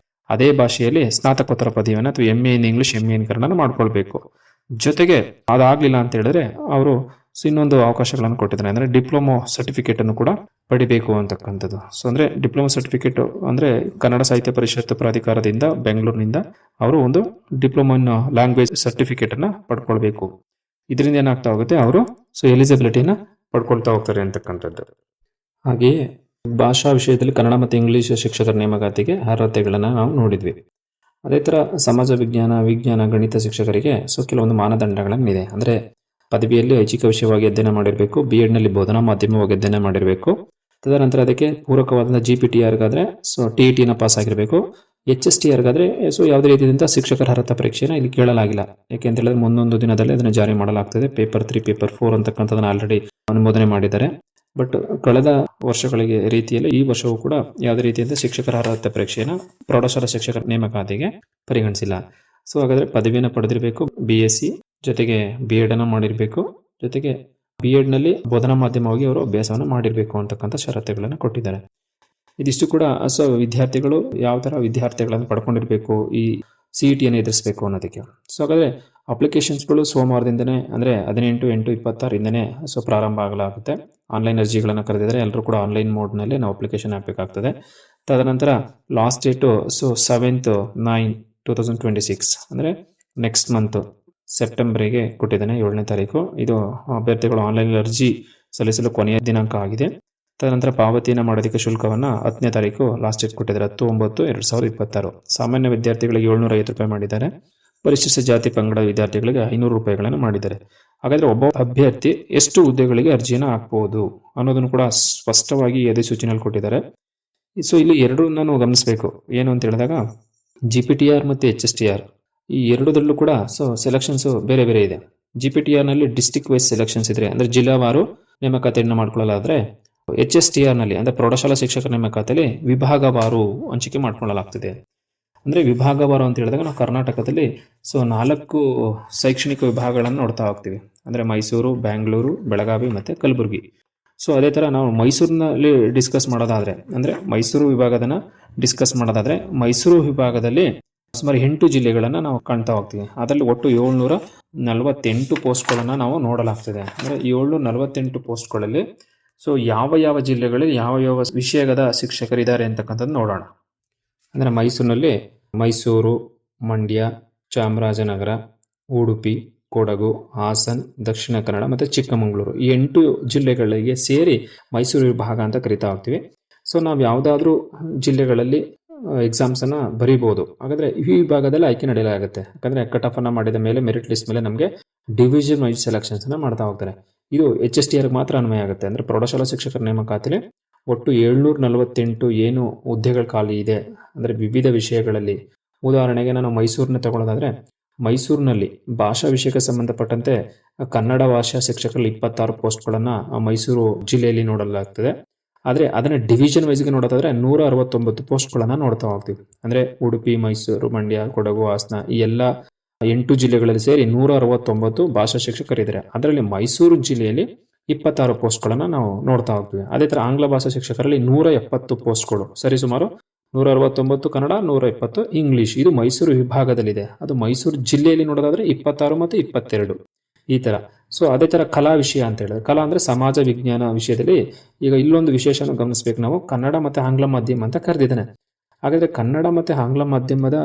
ಅದೇ ಭಾಷೆಯಲ್ಲಿ ಸ್ನಾತಕೋತ್ತರ ಪದವಿಯನ್ನು ಅಥವಾ MA ಇನ್ ಇಂಗ್ಲಿಷ್ MA ಇನ್ ಕನ್ನಡ ಮಾಡ್ಕೊಳ್ಬೇಕು. ಜೊತೆಗೆ ಅದಾಗ್ಲಿಲ್ಲ ಅಂತ ಹೇಳಿದ್ರೆ ಅವರು ಇನ್ನೊಂದು ಅವಕಾಶಗಳನ್ನು ಕೊಟ್ಟಿದ್ದಾರೆ, ಅಂದ್ರೆ ಡಿಪ್ಲೊಮಾ ಸರ್ಟಿಫಿಕೇಟ್ ಅನ್ನು ಕೂಡ ಪಡಿಬೇಕು ಅಂತಕ್ಕಂಥದ್ದು. ಸೊ ಅಂದ್ರೆ ಡಿಪ್ಲೊಮಾ ಸರ್ಟಿಫಿಕೇಟ್ ಅಂದ್ರೆ ಕನ್ನಡ ಸಾಹಿತ್ಯ ಪರಿಷತ್ ಪ್ರಾಧಿಕಾರದಿಂದ ಬೆಂಗಳೂರಿನಿಂದ ಅವರು ಒಂದು ಡಿಪ್ಲೊಮಾ ಇನ್ ಲ್ಯಾಂಗ್ವೇಜ್ ಸರ್ಟಿಫಿಕೇಟ್ ಅನ್ನ ಪಡ್ಕೊಳ್ಬೇಕು. ಇದರಿಂದ ಏನಾಗ್ತಾ ಹೋಗುತ್ತೆ, ಅವರು ಎಲಿಜಿಬಿಲಿಟಿನ ಪಡ್ಕೊಳ್ತಾ ಹೋಗ್ತಾರೆ ಅಂತಕ್ಕಂಥದ್ದು. ಹಾಗೆಯೇ ಭಾಷಾ ವಿಷಯದಲ್ಲಿ ಕನ್ನಡ ಮತ್ತು ಇಂಗ್ಲಿಷ್ ಶಿಕ್ಷಕರ ನೇಮಕಾತಿಗೆ ಅರ್ಹತೆಗಳನ್ನ ನಾವು ನೋಡಿದ್ವಿ. ಅದೇ ತರ ಸಮಾಜ ವಿಜ್ಞಾನ ಗಣಿತ ಶಿಕ್ಷಕರಿಗೆ ಕೆಲವೊಂದು ಮಾನದಂಡಗಳನ್ನಿದೆ. ಅಂದ್ರೆ ಪದವಿಯಲ್ಲಿ ಐಚ್ಛಿಕ ವಿಷಯವಾಗಿ ಅಧ್ಯಯನ ಮಾಡಿರಬೇಕು, B.Ed ನಲ್ಲಿ ಬೋಧನಾ ಮಾಧ್ಯಮವಾಗಿ ಅಧ್ಯಯನ ಮಾಡಿರಬೇಕು, ತದನಂತರ ಅದಕ್ಕೆ ಪೂರಕವಾದ GPTR ಗಾದ್ರೆ TET ನ ಪಾಸ್ ಆಗಿರಬೇಕು, HSTR ಗಾದ್ರೆ ಯಾವುದೇ ರೀತಿಯಿಂದ ಶಿಕ್ಷಕರ ಅರ್ಹತಾ ಪರೀಕ್ಷೆನ ಇಲ್ಲಿ ಕೇಳಲಾಗಿಲ್ಲ. ಯಾಕೆಂತ ಹೇಳಿದ್ರೆ ಮುಂದೊಂದು ದಿನದಲ್ಲಿ ಅದನ್ನು ಜಾರಿ ಮಾಡಲಾಗ್ತದೆ. ಪೇಪರ್ 3 ಪೇಪರ್ 4 ಅಂತಕ್ಕಂಥದನ್ನ ಆಲ್ರೆಡಿ ಅನುಮೋದನೆ ಮಾಡಿದ್ದಾರೆ. ಬಟ್ ಕಳೆದ ವರ್ಷಗಳಿಗೆ ರೀತಿಯಲ್ಲಿ ಈ ವರ್ಷವೂ ಕೂಡ ಯಾವುದೇ ರೀತಿಯಿಂದ ಶಿಕ್ಷಕರ ಅರ್ಹತಾ ಪರೀಕ್ಷೆಯನ್ನು ಪ್ರೌಢಶಾಲಾ ಶಿಕ್ಷಕರ ನೇಮಕಾತಿಗೆ ಪರಿಗಣಿಸಿಲ್ಲ. ಸೊ ಹಾಗಾದ್ರೆ ಪದವಿಯನ್ನು ಪಡೆದಿರಬೇಕು, BSc ಜೊತೆಗೆ B.Ed ಅನ್ನ ಮಾಡಿರಬೇಕು, ಜೊತೆಗೆ B.Ed ನಲ್ಲಿ ಬೋಧನಾ ಮಾಧ್ಯಮವಾಗಿ ಅವರು ಅಭ್ಯಾಸವನ್ನು ಮಾಡಿರಬೇಕು ಅಂತಕ್ಕಂಥ ಷರತ್ತುಗಳನ್ನು ಕೊಟ್ಟಿದ್ದಾರೆ. ಇದಿಷ್ಟು ಕೂಡ ವಿದ್ಯಾರ್ಥಿಗಳು ಯಾವ ತರ ವಿದ್ಯಾರ್ಥಿಗಳನ್ನು ಪಡ್ಕೊಂಡಿರ್ಬೇಕು ಈ CET ಅನ್ನು ಎದುರಿಸಬೇಕು ಅನ್ನೋದಕ್ಕೆ. ಸೊ ಹಾಗಾದ್ರೆ ಅಪ್ಲಿಕೇಶನ್ಸ್ಗಳು ಸೋಮವಾರದಿಂದನೇ ಅಂದ್ರೆ 18/8/26 ಪ್ರಾರಂಭ ಆಗಲಾಗುತ್ತೆ. ಆನ್ಲೈನ್ ಅರ್ಜಿಗಳನ್ನು ಕರೆದಿದ್ದಾರೆ, ಎಲ್ಲರೂ ಕೂಡ ಆನ್ಲೈನ್ ಮೋಡ್ನಲ್ಲಿ ನಾವು ಅಪ್ಲಿಕೇಶನ್ ಹಾಕಬೇಕಾಗ್ತದೆ. ತದನಂತರ ಲಾಸ್ಟ್ ಡೇಟು 7th 9 2026 ಅಂದ್ರೆ ನೆಕ್ಸ್ಟ್ ಮಂತ್ ಸೆಪ್ಟೆಂಬರ್ಗೆ ಕೊಟ್ಟಿದ್ದಾನೆ, 7ನೇ ತಾರೀಕು. ಇದು ಅಭ್ಯರ್ಥಿಗಳು ಆನ್ಲೈನ್ ಅರ್ಜಿ ಸಲ್ಲಿಸಲು ಕೊನೆಯ ದಿನಾಂಕ ಆಗಿದೆ. ತದನಂತರ ಪಾವತಿಯನ್ನು ಮಾಡೋದಕ್ಕೆ ಶುಲ್ಕವನ್ನು 10ನೇ ತಾರೀಕು ಲಾಸ್ಟ್ ಡೇಟ್ ಕೊಟ್ಟಿದ್ದಾರೆ, 10/9/2026. ಸಾಮಾನ್ಯ ವಿದ್ಯಾರ್ಥಿಗಳಿಗೆ 750 ರೂಪಾಯಿ ಮಾಡಿದ್ದಾರೆ, ಪರಿಶಿಷ್ಟ ಜಾತಿ ಪಂಗಡ ವಿದ್ಯಾರ್ಥಿಗಳಿಗೆ 500 ರೂಪಾಯಿಗಳನ್ನು ಮಾಡಿದ್ದಾರೆ. ಹಾಗಾದ್ರೆ ಒಬ್ಬ ಅಭ್ಯರ್ಥಿ ಎಷ್ಟು ಹುದ್ದೆಗಳಿಗೆ ಅರ್ಜಿಯನ್ನು ಹಾಕಬಹುದು ಅನ್ನೋದನ್ನು ಕೂಡ ಸ್ಪಷ್ಟವಾಗಿ ಅಧಿಸೂಚನೆಯಲ್ಲಿ ಕೊಟ್ಟಿದ್ದಾರೆ. ಸೊ ಇಲ್ಲಿ ಎರಡನ್ನೂ ನಾವು ಗಮನಿಸಬೇಕು. ಏನು ಅಂತ ಹೇಳಿದಾಗ GPTR ಮತ್ತು HSTR ಈ ಎರಡರಲ್ಲೂ ಕೂಡ ಸೆಲೆಕ್ಷನ್ಸ್ ಬೇರೆ ಬೇರೆ ಇದೆ. GPTR ನಲ್ಲಿ ಡಿಸ್ಟ್ರಿಕ್ಟ್ ವೈಸ್ ಸೆಲೆಕ್ಷನ್ಸ್ ಇದ್ರೆ ಅಂದ್ರೆ ಜಿಲ್ಲಾವಾರು ನೇಮಕಾತಿಯನ್ನು ಮಾಡ್ಕೊಳ್ಳಲಾದ್ರೆ, HSTR ನಲ್ಲಿ ಅಂದ್ರೆ ಪ್ರೌಢಶಾಲಾ ಶಿಕ್ಷಕರ ನೇಮಕಾತಿಯಲ್ಲಿ ವಿಭಾಗವಾರು ಹಂಚಿಕೆ ಮಾಡ್ಕೊಳ್ಳಲಾಗ್ತದೆ. ಅಂದ್ರೆ ವಿಭಾಗವಾರು ಅಂತ ಹೇಳಿದಾಗ ನಾವು ಕರ್ನಾಟಕದಲ್ಲಿ 4 ಶೈಕ್ಷಣಿಕ ವಿಭಾಗಗಳನ್ನು ನೋಡ್ತಾ ಹೋಗ್ತೀವಿ. ಅಂದ್ರೆ ಮೈಸೂರು, ಬೆಂಗಳೂರು, ಬೆಳಗಾವಿ ಮತ್ತೆ ಕಲಬುರಗಿ. ಸೊ ಅದೇ ತರ ನಾವು ಮೈಸೂರಿನಲ್ಲಿ ಡಿಸ್ಕಸ್ ಮಾಡೋದಾದ್ರೆ ಅಂದ್ರೆ ಮೈಸೂರು ವಿಭಾಗದನ್ನ ಡಿಸ್ಕಸ್ ಮಾಡೋದಾದ್ರೆ ಮೈಸೂರು ವಿಭಾಗದಲ್ಲಿ ಸುಮಾರು 8 ಜಿಲ್ಲೆಗಳನ್ನು ನಾವು ಕಾಣ್ತಾ ಹೋಗ್ತೀವಿ. ಅದರಲ್ಲಿ ಒಟ್ಟು 748 ಪೋಸ್ಟ್ಗಳನ್ನು ನಾವು ನೋಡಲಾಗ್ತದೆ. ಅಂದರೆ 748 ಪೋಸ್ಟ್ಗಳಲ್ಲಿ ಸೊ ಯಾವ ಜಿಲ್ಲೆಗಳಲ್ಲಿ ಯಾವ ವಿಷಯದ ಶಿಕ್ಷಕರಿದ್ದಾರೆ ಅಂತಕ್ಕಂಥದ್ದು ನೋಡೋಣ. ಅಂದರೆ ಮೈಸೂರಿನಲ್ಲಿ ಮೈಸೂರು, ಮಂಡ್ಯ, ಚಾಮರಾಜನಗರ, ಉಡುಪಿ, ಕೊಡಗು, ಹಾಸನ್, ದಕ್ಷಿಣ ಕನ್ನಡ ಮತ್ತು ಚಿಕ್ಕಮಗಳೂರು ಈ 8 ಜಿಲ್ಲೆಗಳಿಗೆ ಸೇರಿ ಮೈಸೂರು ವಿಭಾಗ ಅಂತ ಕರಿತಾ ಹೋಗ್ತೀವಿ. ಸೊ ನಾವು ಯಾವುದಾದ್ರೂ ಜಿಲ್ಲೆಗಳಲ್ಲಿ ಎಕ್ಸಾಮ್ಸನ್ನು ಬರೀಬೋದು. ಹಾಗಾದರೆ ಈ ವಿಭಾಗದಲ್ಲಿ ಆಯ್ಕೆ ನಡೆಯಲಾಗುತ್ತೆ. ಯಾಕಂದರೆ ಕಟ್ ಆಫನ್ನು ಮಾಡಿದ ಮೇಲೆ ಮೆರಿಟ್ ಲಿಸ್ಟ್ ಮೇಲೆ ನಮಗೆ ಡಿವಿಷನ್ ವೈಸ್ ಸೆಲೆಕ್ಷನ್ಸನ್ನು ಮಾಡ್ತಾ ಹೋಗ್ತಾರೆ. ಇದು HSTR ಮಾತ್ರ ಅನ್ವಯ ಆಗುತ್ತೆ. ಅಂದರೆ ಪ್ರೌಢಶಾಲಾ ಶಿಕ್ಷಕರ ನೇಮಕಾತಿಲಿ ಒಟ್ಟು 748 ಏನು ಹುದ್ದೆಗಳು ಖಾಲಿ ಇದೆ ಅಂದರೆ ವಿವಿಧ ವಿಷಯಗಳಲ್ಲಿ. ಉದಾಹರಣೆಗೆ ನಾನು ಮೈಸೂರನ್ನ ತಗೊಳ್ಳೋದಾದರೆ ಮೈಸೂರಿನಲ್ಲಿ ಭಾಷಾ ವಿಷಯಕ್ಕೆ ಸಂಬಂಧಪಟ್ಟಂತೆ ಕನ್ನಡ ಭಾಷಾ ಶಿಕ್ಷಕರಲ್ಲಿ 26 ಪೋಸ್ಟ್ಗಳನ್ನು ಮೈಸೂರು ಜಿಲ್ಲೆಯಲ್ಲಿ ನೋಡಲಾಗ್ತದೆ. ಆದರೆ ಅದನ್ನು ಡಿವಿಷನ್ ವೈಸ್ಗೆ ನೋಡೋದಾದರೆ 169 ಪೋಸ್ಟ್ಗಳನ್ನು ನೋಡ್ತಾ ಹೋಗ್ತೀವಿ. ಅಂದರೆ ಉಡುಪಿ, ಮೈಸೂರು, ಮಂಡ್ಯ, ಕೊಡಗು, ಹಾಸನ ಈ ಎಲ್ಲ 8 ಜಿಲ್ಲೆಗಳಲ್ಲಿ ಸೇರಿ 169 ಭಾಷಾ ಶಿಕ್ಷಕರಿದ್ದಾರೆ. ಅದರಲ್ಲಿ ಮೈಸೂರು ಜಿಲ್ಲೆಯಲ್ಲಿ 26 ಪೋಸ್ಟ್ಗಳನ್ನು ನಾವು ನೋಡ್ತಾ ಹೋಗ್ತೀವಿ. ಅದೇ ಥರ ಆಂಗ್ಲ ಭಾಷಾ ಶಿಕ್ಷಕರಲ್ಲಿ 170 ಪೋಸ್ಟ್ಗಳು, ಸರಿಸುಮಾರು 169 ಕನ್ನಡ, 120 ಇಂಗ್ಲೀಷ್. ಇದು ಮೈಸೂರು ವಿಭಾಗದಲ್ಲಿದೆ. ಅದು ಮೈಸೂರು ಜಿಲ್ಲೆಯಲ್ಲಿ ನೋಡೋದಾದರೆ 26 ಮತ್ತು 22 ಈ ಥರ. ಸೊ ಅದೇ ಥರ ಕಲಾ ವಿಷಯ ಅಂತ ಹೇಳಿದ್ರೆ, ಕಲಾ ಅಂದರೆ ಸಮಾಜ ವಿಜ್ಞಾನ ವಿಷಯದಲ್ಲಿ ಈಗ ಇಲ್ಲೊಂದು ವಿಶೇಷನ ಗಮನಿಸಬೇಕು ನಾವು, ಕನ್ನಡ ಮತ್ತು ಆಂಗ್ಲ ಮಾಧ್ಯಮ ಅಂತ ಕರೆದಿದ್ದಾನೆ. ಹಾಗಾದರೆ ಕನ್ನಡ ಮತ್ತು ಆಂಗ್ಲ ಮಾಧ್ಯಮದ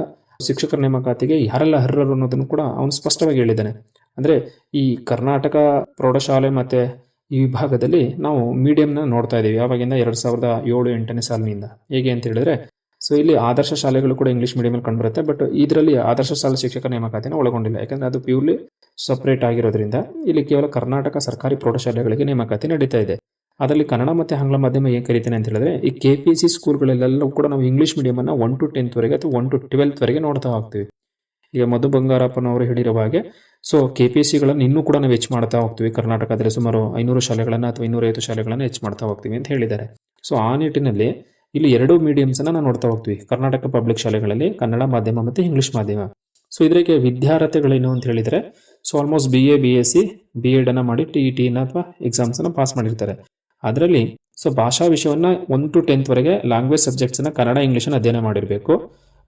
ಶಿಕ್ಷಕರ ನೇಮಕಾತಿಗೆ ಯಾರೆಲ್ಲ ಅರ್ಹರು ಅನ್ನೋದನ್ನು ಕೂಡ ಅವನು ಸ್ಪಷ್ಟವಾಗಿ ಹೇಳಿದ್ದಾನೆ. ಅಂದರೆ ಈ ಕರ್ನಾಟಕ ಪ್ರೌಢಶಾಲೆ ಮತ್ತು ಈ ವಿಭಾಗದಲ್ಲಿ ನಾವು ಮೀಡಿಯಂನ ನೋಡ್ತಾ ಇದ್ದೀವಿ. ಯಾವಾಗಿಂದ 2007-8ನೇ ಸಾಲಿನಿಂದ. ಹೇಗೆ ಅಂತ ಹೇಳಿದ್ರೆ, ಸೊ ಇಲ್ಲಿ ಆದರ್ಶ ಶಾಲೆಗಳು ಕೂಡ ಇಂಗ್ಲೀಷ್ ಮೀಡಿಯಮಲ್ಲಿ ಕಂಡುಬರುತ್ತೆ. ಬಟ್ ಇದರಲ್ಲಿ ಆದರ್ಶ ಶಾಲಾ ಶಿಕ್ಷಕರ ನೇಮಕಾತಿನ ಒಳಗೊಂಡಿಲ್ಲ. ಯಾಕಂದರೆ ಅದು ಪ್ಯೂರ್ಲಿ ಸಪ್ರೇಟ್ ಆಗಿರೋದ್ರಿಂದ ಇಲ್ಲಿ ಕೇವಲ ಕರ್ನಾಟಕ ಸರ್ಕಾರಿ ಪ್ರೌಢಶಾಲೆಗಳಿಗೆ ನೇಮಕಾತಿ ನಡೀತಾ ಇದೆ. ಅದರಲ್ಲಿ ಕನ್ನಡ ಮತ್ತು ಆಂಗ್ಲ ಮಾಧ್ಯಮ ಏನು ಕರೀತೇನೆ ಅಂತ ಹೇಳಿದ್ರೆ, ಈ KPC ಸ್ಕೂಲ್ಗಳಲ್ಲೆಲ್ಲೂ ಕೂಡ ನಾವು ಇಂಗ್ಲೀಷ್ ಮೀಡಿಯಮನ್ನು 1 to 10th ವರೆಗೆ ಅಥವಾ 1 to 12th ವರೆಗೆ ನೋಡ್ತಾ ಹೋಗ್ತೀವಿ. ಈಗ ಮಧು ಬಂಗಾರಪ್ಪನವರು ಹೇಳಿರುವ ಹಾಗೆ ಸೊ KPCಗಳನ್ನು ಇನ್ನೂ ಕೂಡ ನಾವು ಹೆಚ್ಚು ಮಾಡ್ತಾ ಹೋಗ್ತೀವಿ. ಕರ್ನಾಟಕದಲ್ಲಿ ಸುಮಾರು 500 ಶಾಲೆಗಳನ್ನು ಅಥವಾ 250 ಶಾಲೆಗಳನ್ನು ಹೆಚ್ಚು ಮಾಡ್ತಾ ಹೋಗ್ತೀವಿ ಅಂತ ಹೇಳಿದ್ದಾರೆ. ಸೊ ಆ ನಿಟ್ಟಿನಲ್ಲಿ ಇಲ್ಲಿ 2 ಮೀಡಿಯಮ್ಸನ್ನು ನಾವು ನೋಡ್ತಾ ಹೋಗ್ತೀವಿ ಕರ್ನಾಟಕ ಪಬ್ಲಿಕ್ ಶಾಲೆಗಳಲ್ಲಿ, ಕನ್ನಡ ಮಾಧ್ಯಮ ಮತ್ತು ಇಂಗ್ಲೀಷ್ ಮಾಧ್ಯಮ. ಸೊ ಇದಕ್ಕೆ ವಿದ್ಯಾರ್ಹತೆಗಳೇನು ಅಂತ ಹೇಳಿದರೆ, so almost BA, BSc, B.Ed ಅನ್ನು ಮಾಡಿ TET ಅಥವಾ ಎಕ್ಸಾಮ್ಸನ್ನು ಪಾಸ್ ಮಾಡಿರ್ತಾರೆ. ಅದರಲ್ಲಿ ಸೊ ಭಾಷಾ ವಿಷಯವನ್ನು 1 to 10th ವರೆಗೆ ಲ್ಯಾಂಗ್ವೇಜ್ ಸಬ್ಜೆಕ್ಟ್ಸನ್ನು ಕನ್ನಡ, ಇಂಗ್ಲೀಷನ್ನು ಅಧ್ಯಯನ ಮಾಡಿರಬೇಕು.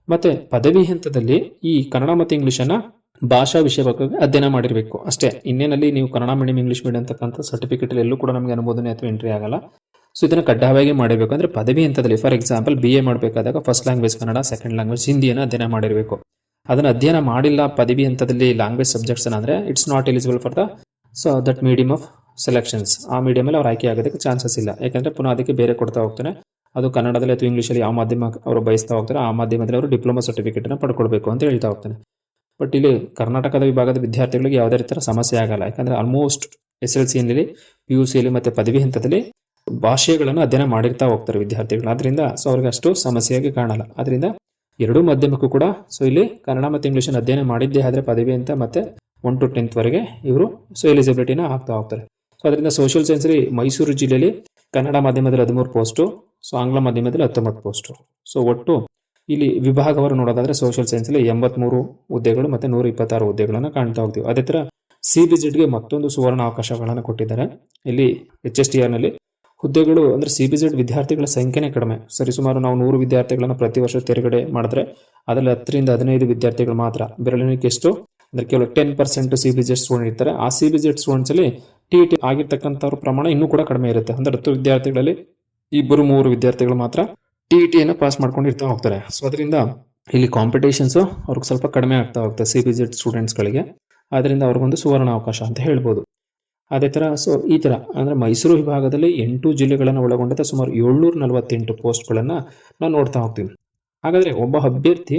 ಮತ್ತು ಪದವಿ ಹಂತದಲ್ಲಿ ಈ ಕನ್ನಡ ಮತ್ತು ಇಂಗ್ಲೀಷನ್ನು ಭಾಷಾ ವಿಷಯ ಬಗ್ಗೆ ಅಧ್ಯಯನ ಮಾಡಿರಬೇಕು ಅಷ್ಟೇ. ಇನ್ನೇನಲ್ಲಿ ನೀವು ಕನ್ನಡ ಮೀಡಿಯಂ, ಇಂಗ್ಲೀಷ್ ಮೀಡಿಯಂ ಅಂತಕ್ಕಂಥ ಸರ್ಟಿಫಿಕೇಟಲ್ಲಿ ಎಲ್ಲೂ ಕೂಡ ನಮಗೆ ಅನುಮೋದನೆ ಅಥವಾ ಎಂಟ್ರಿ ಆಗಲ್ಲ. ಸೊ ಇದನ್ನು ಕಡ್ಡಾಯವಾಗಿ ಮಾಡಬೇಕು. ಅಂದರೆ ಪದವಿ ಹಂತದಲ್ಲಿ ಫಾರ್ ಎಕ್ಸಾಂಪಲ್ BA ಮಾಡಬೇಕಾದಾಗ first language Kannada, second language ಹಿಂದಿಯನ್ನು ಅಧ್ಯಯನ ಮಾಡಿರಬೇಕು. ಅದನ್ನು ಅಧ್ಯಯನ ಮಾಡಿಲ್ಲ ಪದವಿ ಹಂತದಲ್ಲಿ ಲ್ಯಾಂಗ್ವೇಜ್ ಸಬ್ಜೆಕ್ಟ್ಸ್ ಅಂದರೆ it's not eligible for that medium of selections. ಆ ಮೀಡಿಯಮಲ್ಲಿ ಅವ್ರು ಆಯ್ಕೆ ಆಗೋದಕ್ಕೆ ಚಾನ್ಸಸ್ ಇಲ್ಲ. ಯಾಕಂದರೆ ಪುನಃ ಅದಕ್ಕೆ ಬೇರೆ ಕೊಡ್ತಾ ಹೋಗ್ತಾನೆ. ಅದು ಕನ್ನಡದಲ್ಲಿ ಅಥವಾ ಇಂಗ್ಲೀಷಲ್ಲಿ ಯಾವ ಮಾಧ್ಯಮ ಅವರು ಬಯಸ್ತಾ ಹೋಗ್ತಾರೆ ಆ ಮಾಧ್ಯಮದಲ್ಲಿ ಅವರು ಡಿಪ್ಲೊಮಾ ಸರ್ಟಿಫಿಕೇಟನ್ನು ಪಡ್ಕೊಳ್ಬೇಕು ಅಂತ ಹೇಳ್ತಾ ಹೋಗ್ತಾನೆ. ಬಟ್ ಇಲ್ಲಿ ಕರ್ನಾಟಕದ ವಿಭಾಗದ ವಿದ್ಯಾರ್ಥಿಗಳಿಗೆ ಯಾವುದೇ ರೀತಿಯ ಸಮಸ್ಯೆ ಆಗಲ್ಲ. ಯಾಕಂದರೆ ಆಲ್ಮೋಸ್ಟ್ SLCಯಲ್ಲಿ, PUCಯಲ್ಲಿ ಮತ್ತು ಪದವಿ ಹಂತದಲ್ಲಿ ಭಾಷೆಗಳನ್ನು ಅಧ್ಯಯನ ಮಾಡಿರ್ತಾ ಹೋಗ್ತಾರೆ ವಿದ್ಯಾರ್ಥಿಗಳು. ಅದರಿಂದ ಸೊ ಅವ್ರಿಗೆ ಅಷ್ಟು ಸಮಸ್ಯೆಯಾಗಿ ಕಾಣಲ್ಲ. ಅದರಿಂದ 2 ಮಾಧ್ಯಮಕ್ಕೂ ಕೂಡ ಸೊ ಇಲ್ಲಿ ಕನ್ನಡ ಮತ್ತು ಇಂಗ್ಲೀಷನ್ನು ಅಧ್ಯಯನ ಮಾಡಿದ್ದೇ ಆದರೆ ಪದವಿ ಅಂತ ಮತ್ತು 1 to 10th ವರೆಗೆ ಇವರು ಸೊ ಎಲಿಜಿಬಿಲಿಟಿನ ಆಗ್ತಾ ಹೋಗ್ತಾರೆ. ಸೊ ಅದರಿಂದ ಸೋಷಿಯಲ್ ಸೈನ್ಸಲ್ಲಿ ಮೈಸೂರು ಜಿಲ್ಲೆಯಲ್ಲಿ ಕನ್ನಡ ಮಾಧ್ಯಮದಲ್ಲಿ 13 ಪೋಸ್ಟು, ಸೊ ಆಂಗ್ಲ ಮಾಧ್ಯಮದಲ್ಲಿ 19 ಪೋಸ್ಟು. ಸೊ ಒಟ್ಟು ಇಲ್ಲಿ ವಿಭಾಗವರು ನೋಡೋದಾದರೆ ಸೋಷಿಯಲ್ ಸೈನ್ಸಲ್ಲಿ 83 ಹುದ್ದೆಗಳು ಮತ್ತು 126 ಹುದ್ದೆಗಳನ್ನು ಕಾಣ್ತಾ ಹೋಗ್ತೀವಿ. ಅದೇ ಥರ CBZಗೆ ಮತ್ತೊಂದು ಸುವರ್ಣ ಅವಕಾಶಗಳನ್ನು ಕೊಟ್ಟಿದ್ದಾರೆ. ಇಲ್ಲಿ HSTRನಲ್ಲಿ ಹುದ್ದೆಗಳು ಅಂದರೆ CBZ ವಿದ್ಯಾರ್ಥಿಗಳ ಸಂಖ್ಯೆನೇ ಕಡಿಮೆ. ಸರಿಸುಮಾರು ನಾವು 100 ವಿದ್ಯಾರ್ಥಿಗಳನ್ನು ಪ್ರತಿ ವರ್ಷ ತೆರಗಡೆ ಮಾಡಿದ್ರೆ ಅದರಲ್ಲಿ 10 ರಿಂದ 15 ವಿದ್ಯಾರ್ಥಿಗಳು ಮಾತ್ರ, ಬೆರಳಿನಕ್ಕೆ ಎಷ್ಟು ಅಂದರೆ ಕೇವಲ 10% CBZ ಸ್ಟೂಡೆಂಟ್ ಇರ್ತಾರೆ. ಆ CBZ ಸ್ಟೂಡೆಂಟ್ಸಲ್ಲಿ TET ಆಗಿರ್ತಕ್ಕಂಥವ್ರ ಪ್ರಮಾಣ ಇನ್ನೂ ಕೂಡ ಕಡಿಮೆ ಇರುತ್ತೆ. ಅಂದರೆ 10 ವಿದ್ಯಾರ್ಥಿಗಳಲ್ಲಿ 2-3 ವಿದ್ಯಾರ್ಥಿಗಳು ಮಾತ್ರ TETಯನ್ನು ಪಾಸ್ ಮಾಡ್ಕೊಂಡು ಇರ್ತಾ ಹೋಗ್ತಾರೆ. ಸೊ ಅದರಿಂದ ಇಲ್ಲಿ ಕಾಂಪಿಟೇಷನ್ಸು ಅವ್ರಿಗೆ ಸ್ವಲ್ಪ ಕಡಿಮೆ ಆಗ್ತಾ ಹೋಗ್ತದೆ CBZ ಸ್ಟೂಡೆಂಟ್ಸ್ಗಳಿಗೆ. ಅದರಿಂದ ಅವ್ರಿಗೊಂದು ಸುವರ್ಣ ಅವಕಾಶ ಅಂತ ಹೇಳ್ಬೋದು. ಅದೇ ಥರ ಸೊ ಈ ಥರ ಅಂದರೆ ಮೈಸೂರು ವಿಭಾಗದಲ್ಲಿ 8 ಜಿಲ್ಲೆಗಳನ್ನು ಒಳಗೊಂಡಂತೆ ಸುಮಾರು 748 ಪೋಸ್ಟ್ಗಳನ್ನು ನಾವು ನೋಡ್ತಾ ಹೋಗ್ತೀವಿ. ಹಾಗಾದರೆ ಒಬ್ಬ ಅಭ್ಯರ್ಥಿ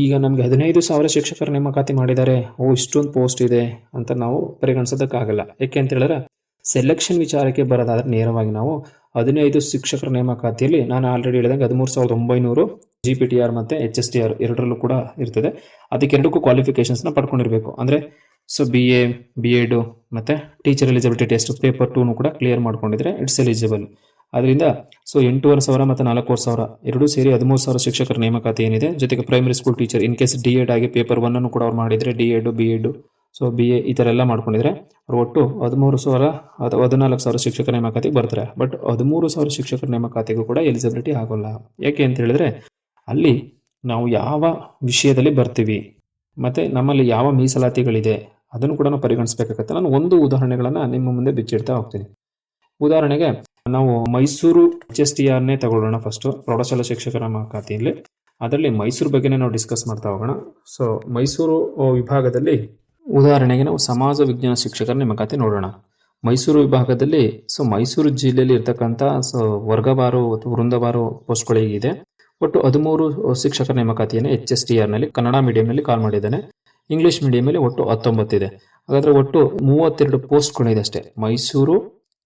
ಈಗ ನಮಗೆ 15,000 ಶಿಕ್ಷಕರ ನೇಮಕಾತಿ ಮಾಡಿದ್ದಾರೆ, ಇಷ್ಟೊಂದು ಪೋಸ್ಟ್ ಇದೆ ಅಂತ ನಾವು ಪರಿಗಣಿಸೋದಕ್ಕಾಗಲ್ಲ. ಯಾಕೆ ಅಂತ ಹೇಳಿದ್ರೆ ಸೆಲೆಕ್ಷನ್ ವಿಚಾರಕ್ಕೆ ಬರೋದಾದರೆ ನೇರವಾಗಿ ನಾವು 15 ಶಿಕ್ಷಕರ ನೇಮಕಾತಿಯಲ್ಲಿ ನಾನು ಆಲ್ರೆಡಿ ಹೇಳಿದಂಗೆ 13,900 GPTR ಮತ್ತು HSTR ಎರಡರಲ್ಲೂ ಕೂಡ ಇರ್ತದೆ. ಅದಕ್ಕೆ ಎರಡಕ್ಕೂ ಕ್ವಾಲಿಫಿಕೇಷನ್ಸ್ನ ಪಡ್ಕೊಂಡಿರಬೇಕು. ಅಂದರೆ ಸೊ BA, B.Ed ಮತ್ತು ಟೀಚರ್ ಎಲಿಜಿಬಿಲಿಟಿ ಟೆಸ್ಟ್ ಪೇಪರ್ 2 ಕೂಡ ಕ್ಲಿಯರ್ ಮಾಡ್ಕೊಂಡಿದ್ರೆ ಇಟ್ಸ್ ಎಲಿಜಿಬಲ್. ಅದರಿಂದ ಸೊ 8,500 ಮತ್ತು 4,500 ಎರಡೂ ಸೇರಿ 13,000 ಶಿಕ್ಷಕರ ನೇಮಕಾತಿ ಏನಿದೆ. ಜೊತೆಗೆ primary school teacher in case D.Ed ಆಗಿ ಪೇಪರ್ 1 ಕೂಡ ಅವ್ರು ಮಾಡಿದರೆ D.Ed, B.Ed, ಸೊ BA ಈ ಥರ ಎಲ್ಲ ಮಾಡ್ಕೊಂಡಿದ್ರೆ ಅವ್ರು ಒಟ್ಟು 13,000 ಅಥವಾ 14,000 ಶಿಕ್ಷಕರ ನೇಮಕಾತಿಗೆ ಬರ್ತಾರೆ. ಬಟ್ 13,000 ಶಿಕ್ಷಕರ ನೇಮಕಾತಿಗೂ ಕೂಡ ಎಲಿಜಿಬಿಲಿಟಿ ಆಗೋಲ್ಲ. ಯಾಕೆ ಅಂತ ಹೇಳಿದ್ರೆ ಅಲ್ಲಿ ನಾವು ಯಾವ ವಿಷಯದಲ್ಲಿ ಬರ್ತೀವಿ ಮತ್ತು ನಮ್ಮಲ್ಲಿ ಯಾವ ಮೀಸಲಾತಿಗಳಿದೆ ಅದನ್ನು ಕೂಡ ನಾವು ಪರಿಗಣಿಸಬೇಕಾಗತ್ತೆ. ನಾನು ಒಂದು ಉದಾಹರಣೆಗಳನ್ನು ನಿಮ್ಮ ಮುಂದೆ ಬಿಚ್ಚಿಡ್ತಾ ಹೋಗ್ತೀನಿ. ಉದಾಹರಣೆಗೆ ನಾವು ಮೈಸೂರು HSTRನೇ ತಗೊಳ್ಳೋಣ. ಫಸ್ಟು ಪ್ರೌಢಶಾಲಾ ಶಿಕ್ಷಕರ ನೇಮಕಾತಿಯಲ್ಲಿ ಅದರಲ್ಲಿ ಮೈಸೂರು ಬಗ್ಗೆನೇ ನಾವು ಡಿಸ್ಕಸ್ ಮಾಡ್ತಾ ಹೋಗೋಣ. ಸೊ ಮೈಸೂರು ವಿಭಾಗದಲ್ಲಿ ಉದಾಹರಣೆಗೆ ನಾವು ಸಮಾಜ ವಿಜ್ಞಾನ ಶಿಕ್ಷಕರ ನೇಮಕಾತಿ ನೋಡೋಣ. ಮೈಸೂರು ವಿಭಾಗದಲ್ಲಿ ಮೈಸೂರು ಜಿಲ್ಲೆಯಲ್ಲಿ ಇರ್ತಕ್ಕಂಥ ವರ್ಗವಾರು ಅಥವಾ ವೃಂದವಾರು ಪೋಸ್ಟ್ಗಳಿಗಿದೆ. ಒಟ್ಟು 13 ಶಿಕ್ಷಕರ ನೇಮಕಾತಿಯನ್ನು HSTRನಲ್ಲಿ ಕನ್ನಡ ಮೀಡಿಯಂನಲ್ಲಿ ಕಾಲ್ ಮಾಡಿದ್ದಾನೆ. ಇಂಗ್ಲಿಷ್ ಮೀಡಿಯಂನಲ್ಲಿ ಒಟ್ಟು 19 ಇದೆ. ಹಾಗಾದರೆ ಒಟ್ಟು 32 ಪೋಸ್ಟ್ಗಳಿದೆ ಅಷ್ಟೇ. ಮೈಸೂರು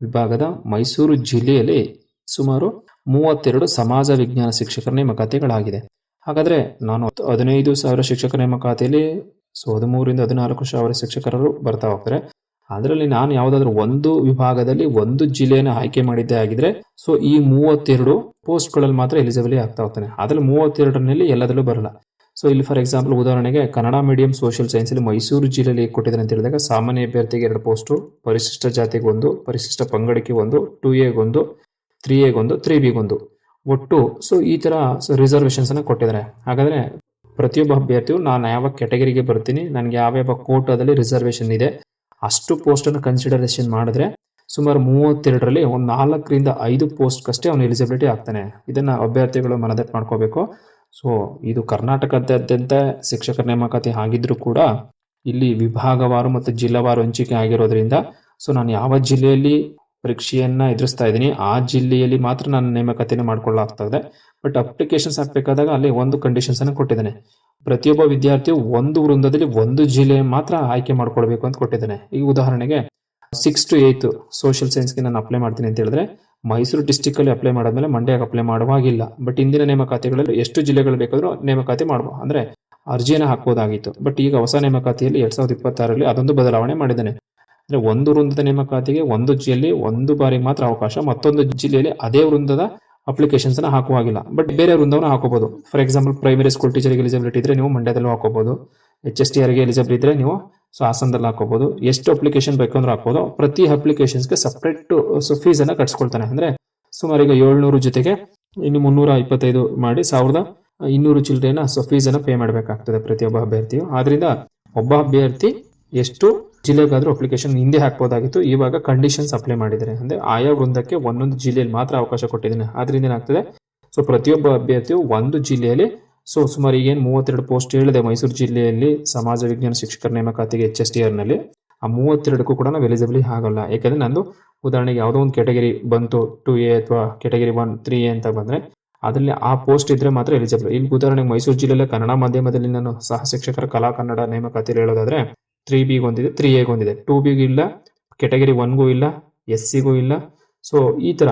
ವಿಭಾಗದ ಮೈಸೂರು ಜಿಲ್ಲೆಯಲ್ಲಿ ಸುಮಾರು 32 ಸಮಾಜ ವಿಜ್ಞಾನ ಶಿಕ್ಷಕರ ನೇಮಕಾತಿಗಳಾಗಿದೆ. ಹಾಗಾದರೆ ನಾನು 15,000 ಶಿಕ್ಷಕರ ನೇಮಕಾತಿಯಲ್ಲಿ 13ರಿಂದ 14,000 ಶಿಕ್ಷಕರು ಬರ್ತಾ ಹೋಗ್ತಾರೆ. ಅದರಲ್ಲಿ ನಾನು ಯಾವುದಾದ್ರೂ ಒಂದು ವಿಭಾಗದಲ್ಲಿ ಒಂದು ಜಿಲ್ಲೆಯನ್ನು ಆಯ್ಕೆ ಮಾಡಿದ್ದೇ ಆಗಿದ್ರೆ ಈ 32 ಪೋಸ್ಟ್ಗಳಲ್ಲಿ ಮಾತ್ರ ಎಲಿಜಿಬಲಿ ಆಗ್ತಾ ಹೋಗ್ತಾನೆ. ಅದರಲ್ಲಿ 32ರಲ್ಲಿ ಎಲ್ಲದರಲ್ಲೂ ಬರಲ್ಲ. ಇಲ್ಲಿ ಫಾರ್ ಎಕ್ಸಾಂಪಲ್ ಉದಾಹರಣೆಗೆ ಕನ್ನಡ ಮೀಡಿಯಂ ಸೋಷಿಯಲ್ ಸೈನ್ಸಲ್ಲಿ ಮೈಸೂರು ಜಿಲ್ಲೆಯಲ್ಲಿ ಕೊಟ್ಟಿದ್ದಾರೆ ಅಂತ ಹೇಳಿದಾಗ ಸಾಮಾನ್ಯ ಅಭ್ಯರ್ಥಿಗೆ 2 ಪೋಸ್ಟು, ಪರಿಶಿಷ್ಟ ಜಾತಿಗೆ 1, ಪರಿಶಿಷ್ಟ ಪಂಗಡಕ್ಕೆ 1, 2A1, 3A1, 3B1 ಒಟ್ಟು ಈ ಥರ ರಿಸರ್ವೇಷನ್ಸ್ ಅನ್ನು ಕೊಟ್ಟಿದ್ದಾರೆ. ಹಾಗಾದರೆ ಪ್ರತಿಯೊಬ್ಬ ಅಭ್ಯರ್ಥಿಯು ನಾನು ಯಾವ ಕ್ಯಾಟಗರಿಗೆ ಬರ್ತೀನಿ, ನನಗೆ ಯಾವ್ಯಾವ ಕೋಟಾದಲ್ಲಿ ರಿಸರ್ವೇಷನ್ ಇದೆ ಅಷ್ಟು ಪೋಸ್ಟನ್ನು ಕನ್ಸಿಡರೇಷನ್ ಮಾಡಿದ್ರೆ ಸುಮಾರು 32ರಲ್ಲಿ ಒಂದು 4ರಿಂದ 5 ಪೋಸ್ಟ್ಗಷ್ಟೇ ಅವನು ಎಲಿಜಿಬಿಲಿಟಿ ಆಗ್ತಾನೆ. ಇದನ್ನು ಅಭ್ಯರ್ಥಿಗಳು ಮನದಟ್ಟು ಮಾಡ್ಕೋಬೇಕು. ಇದು ಕರ್ನಾಟಕದಾದ್ಯಂತ ಶಿಕ್ಷಕರ ನೇಮಕಾತಿ ಆಗಿದ್ರೂ ಕೂಡ ಇಲ್ಲಿ ವಿಭಾಗವಾರು ಮತ್ತು ಜಿಲ್ಲಾವಾರು ಹಂಚಿಕೆ ಆಗಿರೋದ್ರಿಂದ ನಾನು ಯಾವ ಜಿಲ್ಲೆಯಲ್ಲಿ ಪರೀಕ್ಷೆಯನ್ನು ಎದುರಿಸ್ತಾ ಇದ್ದೀನಿ ಆ ಜಿಲ್ಲೆಯಲ್ಲಿ ಮಾತ್ರ ನಾನು ನೇಮಕಾತಿಯನ್ನು ಮಾಡ್ಕೊಳ್ಳಾಗ್ತದೆ. ಬಟ್ ಅಪ್ಲಿಕೇಶನ್ಸ್ ಹಾಕಬೇಕಾದಾಗ ಅಲ್ಲಿ ಒಂದು ಕಂಡೀಷನ್ಸನ್ನು ಕೊಟ್ಟಿದ್ದಾನೆ. ಪ್ರತಿಯೊಬ್ಬ ವಿದ್ಯಾರ್ಥಿಯು ಒಂದು ವೃಂದದಲ್ಲಿ ಒಂದು ಜಿಲ್ಲೆ ಮಾತ್ರ ಆಯ್ಕೆ ಮಾಡ್ಕೊಳ್ಬೇಕು ಅಂತ ಕೊಟ್ಟಿದ್ದಾನೆ. ಈಗ ಉದಾಹರಣೆಗೆ 6 to 8 ಸೋಷಿಯಲ್ ಸೈನ್ಸ್ಗೆ ನಾನು ಅಪ್ಲೈ ಮಾಡ್ತೀನಿ ಅಂತ ಹೇಳಿದ್ರೆ ಮೈಸೂರು ಡಿಸ್ಟಿಕ್ಕಲ್ಲಿ ಅಪ್ಲೈ ಮಾಡಿದ್ಮೇಲೆ ಮಂಡ್ಯಕ್ಕೆ ಅಪ್ಲೈ ಮಾಡುವಾಗಿಲ್ಲ. ಬಟ್ ಇಂದಿನ ನೇಮಕಾತಿಗಳಲ್ಲಿ ಎಷ್ಟು ಜಿಲ್ಲೆಗಳು ಬೇಕಾದರೂ ನೇಮಕಾತಿ ಮಾಡ್ಬೋದು, ಅಂದರೆ ಅರ್ಜಿಯನ್ನು ಹಾಕ್ಬೋದಾಗಿತ್ತು. ಬಟ್ ಈಗ ಹೊಸ ನೇಮಕಾತಿಯಲ್ಲಿ 2026ರಲ್ಲಿ ಅದೊಂದು ಬದಲಾವಣೆ ಮಾಡಿದ್ದಾನೆ. ಅಂದರೆ ಒಂದು ವೃಂದದ ನೇಮಕಾತಿಗೆ ಒಂದು ಜಿಲ್ಲೆಯಲ್ಲಿ ಒಂದು ಬಾರಿಗೆ ಮಾತ್ರ ಅವಕಾಶ, ಮತ್ತೊಂದು ಜಿಲ್ಲೆಯಲ್ಲಿ ಅದೇ ವೃಂದದ ಅಪ್ಲಿಕೇಶನ್ಸ್ನ ಹಾಕುವಾಗಿಲ್ಲ. ಬಟ್ ಬೇರೆ ವೃಂದವನ್ನು ಹಾಕೋಬಹುದು. ಫಾರ್ ಎಕ್ಸಾಂಪಲ್ ಪ್ರೈಮರಿ ಸ್ಕೂಲ್ ಟೀಚರ್ಗೆ ಎಲಿಜಿಬಿಲಿಟಿ ಇದ್ದರೆ ನೀವು ಮಂಡ್ಯದಲ್ಲೂ ಹಾಕೋಬಹುದು. HSTRಗೆ ಎಲಿಜಿಬಿಲಿಟಿ ಇದ್ದರೆ ನೀವು ಹಾಸನದಲ್ಲಿ ಹಾಕೋಬಹುದು. ಎಷ್ಟು ಅಪ್ಲಿಕೇಶನ್ ಬೇಕಂದ್ರೆ ಹಾಕೋದು. ಪ್ರತಿ ಅಪ್ಲಿಕೇಶನ್ಸ್ಗೆ ಸಪ್ರೇಟ್ ಫೀಸನ್ನು ಕಟ್ಸ್ಕೊಳ್ತಾನೆ. ಅಂದರೆ ಸುಮಾರು ಈಗ 700 ಜೊತೆಗೆ ಇನ್ನು 325 ಮಾಡಿ 1200 ಚಿಲ್ಡ್ರನ್ನ ಫೀಸನ್ನು ಪೇ ಮಾಡಬೇಕಾಗ್ತದೆ ಪ್ರತಿಯೊಬ್ಬ ಅಭ್ಯರ್ಥಿಯು. ಆದ್ರಿಂದ ಒಬ್ಬ ಅಭ್ಯರ್ಥಿ ಎಷ್ಟು ಜಿಲ್ಲೆಗಾದರೂ ಅಪ್ಲಿಕೇಶನ್ ಹಿಂದೆ ಹಾಕ್ಬೋದಾಗಿತ್ತು. ಇವಾಗ ಕಂಡೀಷನ್ಸ್ ಅಪ್ಲೈ ಮಾಡಿದ್ದಾರೆ. ಅಂದರೆ ಆಯಾ ವೃಂದಕ್ಕೆ ಒಂದೊಂದು ಜಿಲ್ಲೆಯಲ್ಲಿ ಮಾತ್ರ ಅವಕಾಶ ಕೊಟ್ಟಿದ್ದೇನೆ. ಆದ್ರಿಂದ ಏನಾಗ್ತದೆ ಪ್ರತಿಯೊಬ್ಬ ಅಭ್ಯರ್ಥಿಯು ಒಂದು ಜಿಲ್ಲೆಯಲ್ಲಿ ಸುಮಾರು ಈಗೇನು 32 ಪೋಸ್ಟ್ ಹೇಳಿದೆ ಮೈಸೂರು ಜಿಲ್ಲೆಯಲ್ಲಿ ಸಮಾಜ ವಿಜ್ಞಾನ ಶಿಕ್ಷಕರ ನೇಮಕಾತಿಗೆ HSTRನಲ್ಲಿ ಆ 32ಕ್ಕೂ ಕೂಡ ನಾವು ಎಲಿಜಿಬಲಿ ಆಗಲ್ಲ. ಯಾಕಂದರೆ ನಂದು ಉದಾಹರಣೆಗೆ ಯಾವುದೋ ಒಂದು ಕ್ಯಾಟಗರಿ ಬಂತು 2A ಅಥವಾ ಕ್ಯಾಟಗರಿ 1, 3A ಅಂತ ಬಂದರೆ ಅದರಲ್ಲಿ ಆ ಪೋಸ್ಟ್ ಇದ್ದರೆ ಮಾತ್ರ ಎಲಿಜಿಬಲ್. ಇಲ್ಲಿ ಉದಾಹರಣೆಗೆ ಮೈಸೂರು ಜಿಲ್ಲೆಯಲ್ಲಿ ಕನ್ನಡ ಮಾಧ್ಯಮದಲ್ಲಿ ನಾನು ಸಹ ಶಿಕ್ಷಕರ ಕಲಾ ಕನ್ನಡ ನೇಮಕಾತಿಯಲ್ಲಿ ಹೇಳೋದಾದರೆ 3Bಗೆ ಒಂದಿದೆ, 3Aಗೆ ಒಂದಿದೆ, 2Bಗೆ ಇಲ್ಲ, ಕ್ಯಾಟಗರಿ 1ಗೂ ಇಲ್ಲ, SCಗೂ ಇಲ್ಲ. ಈ ಥರ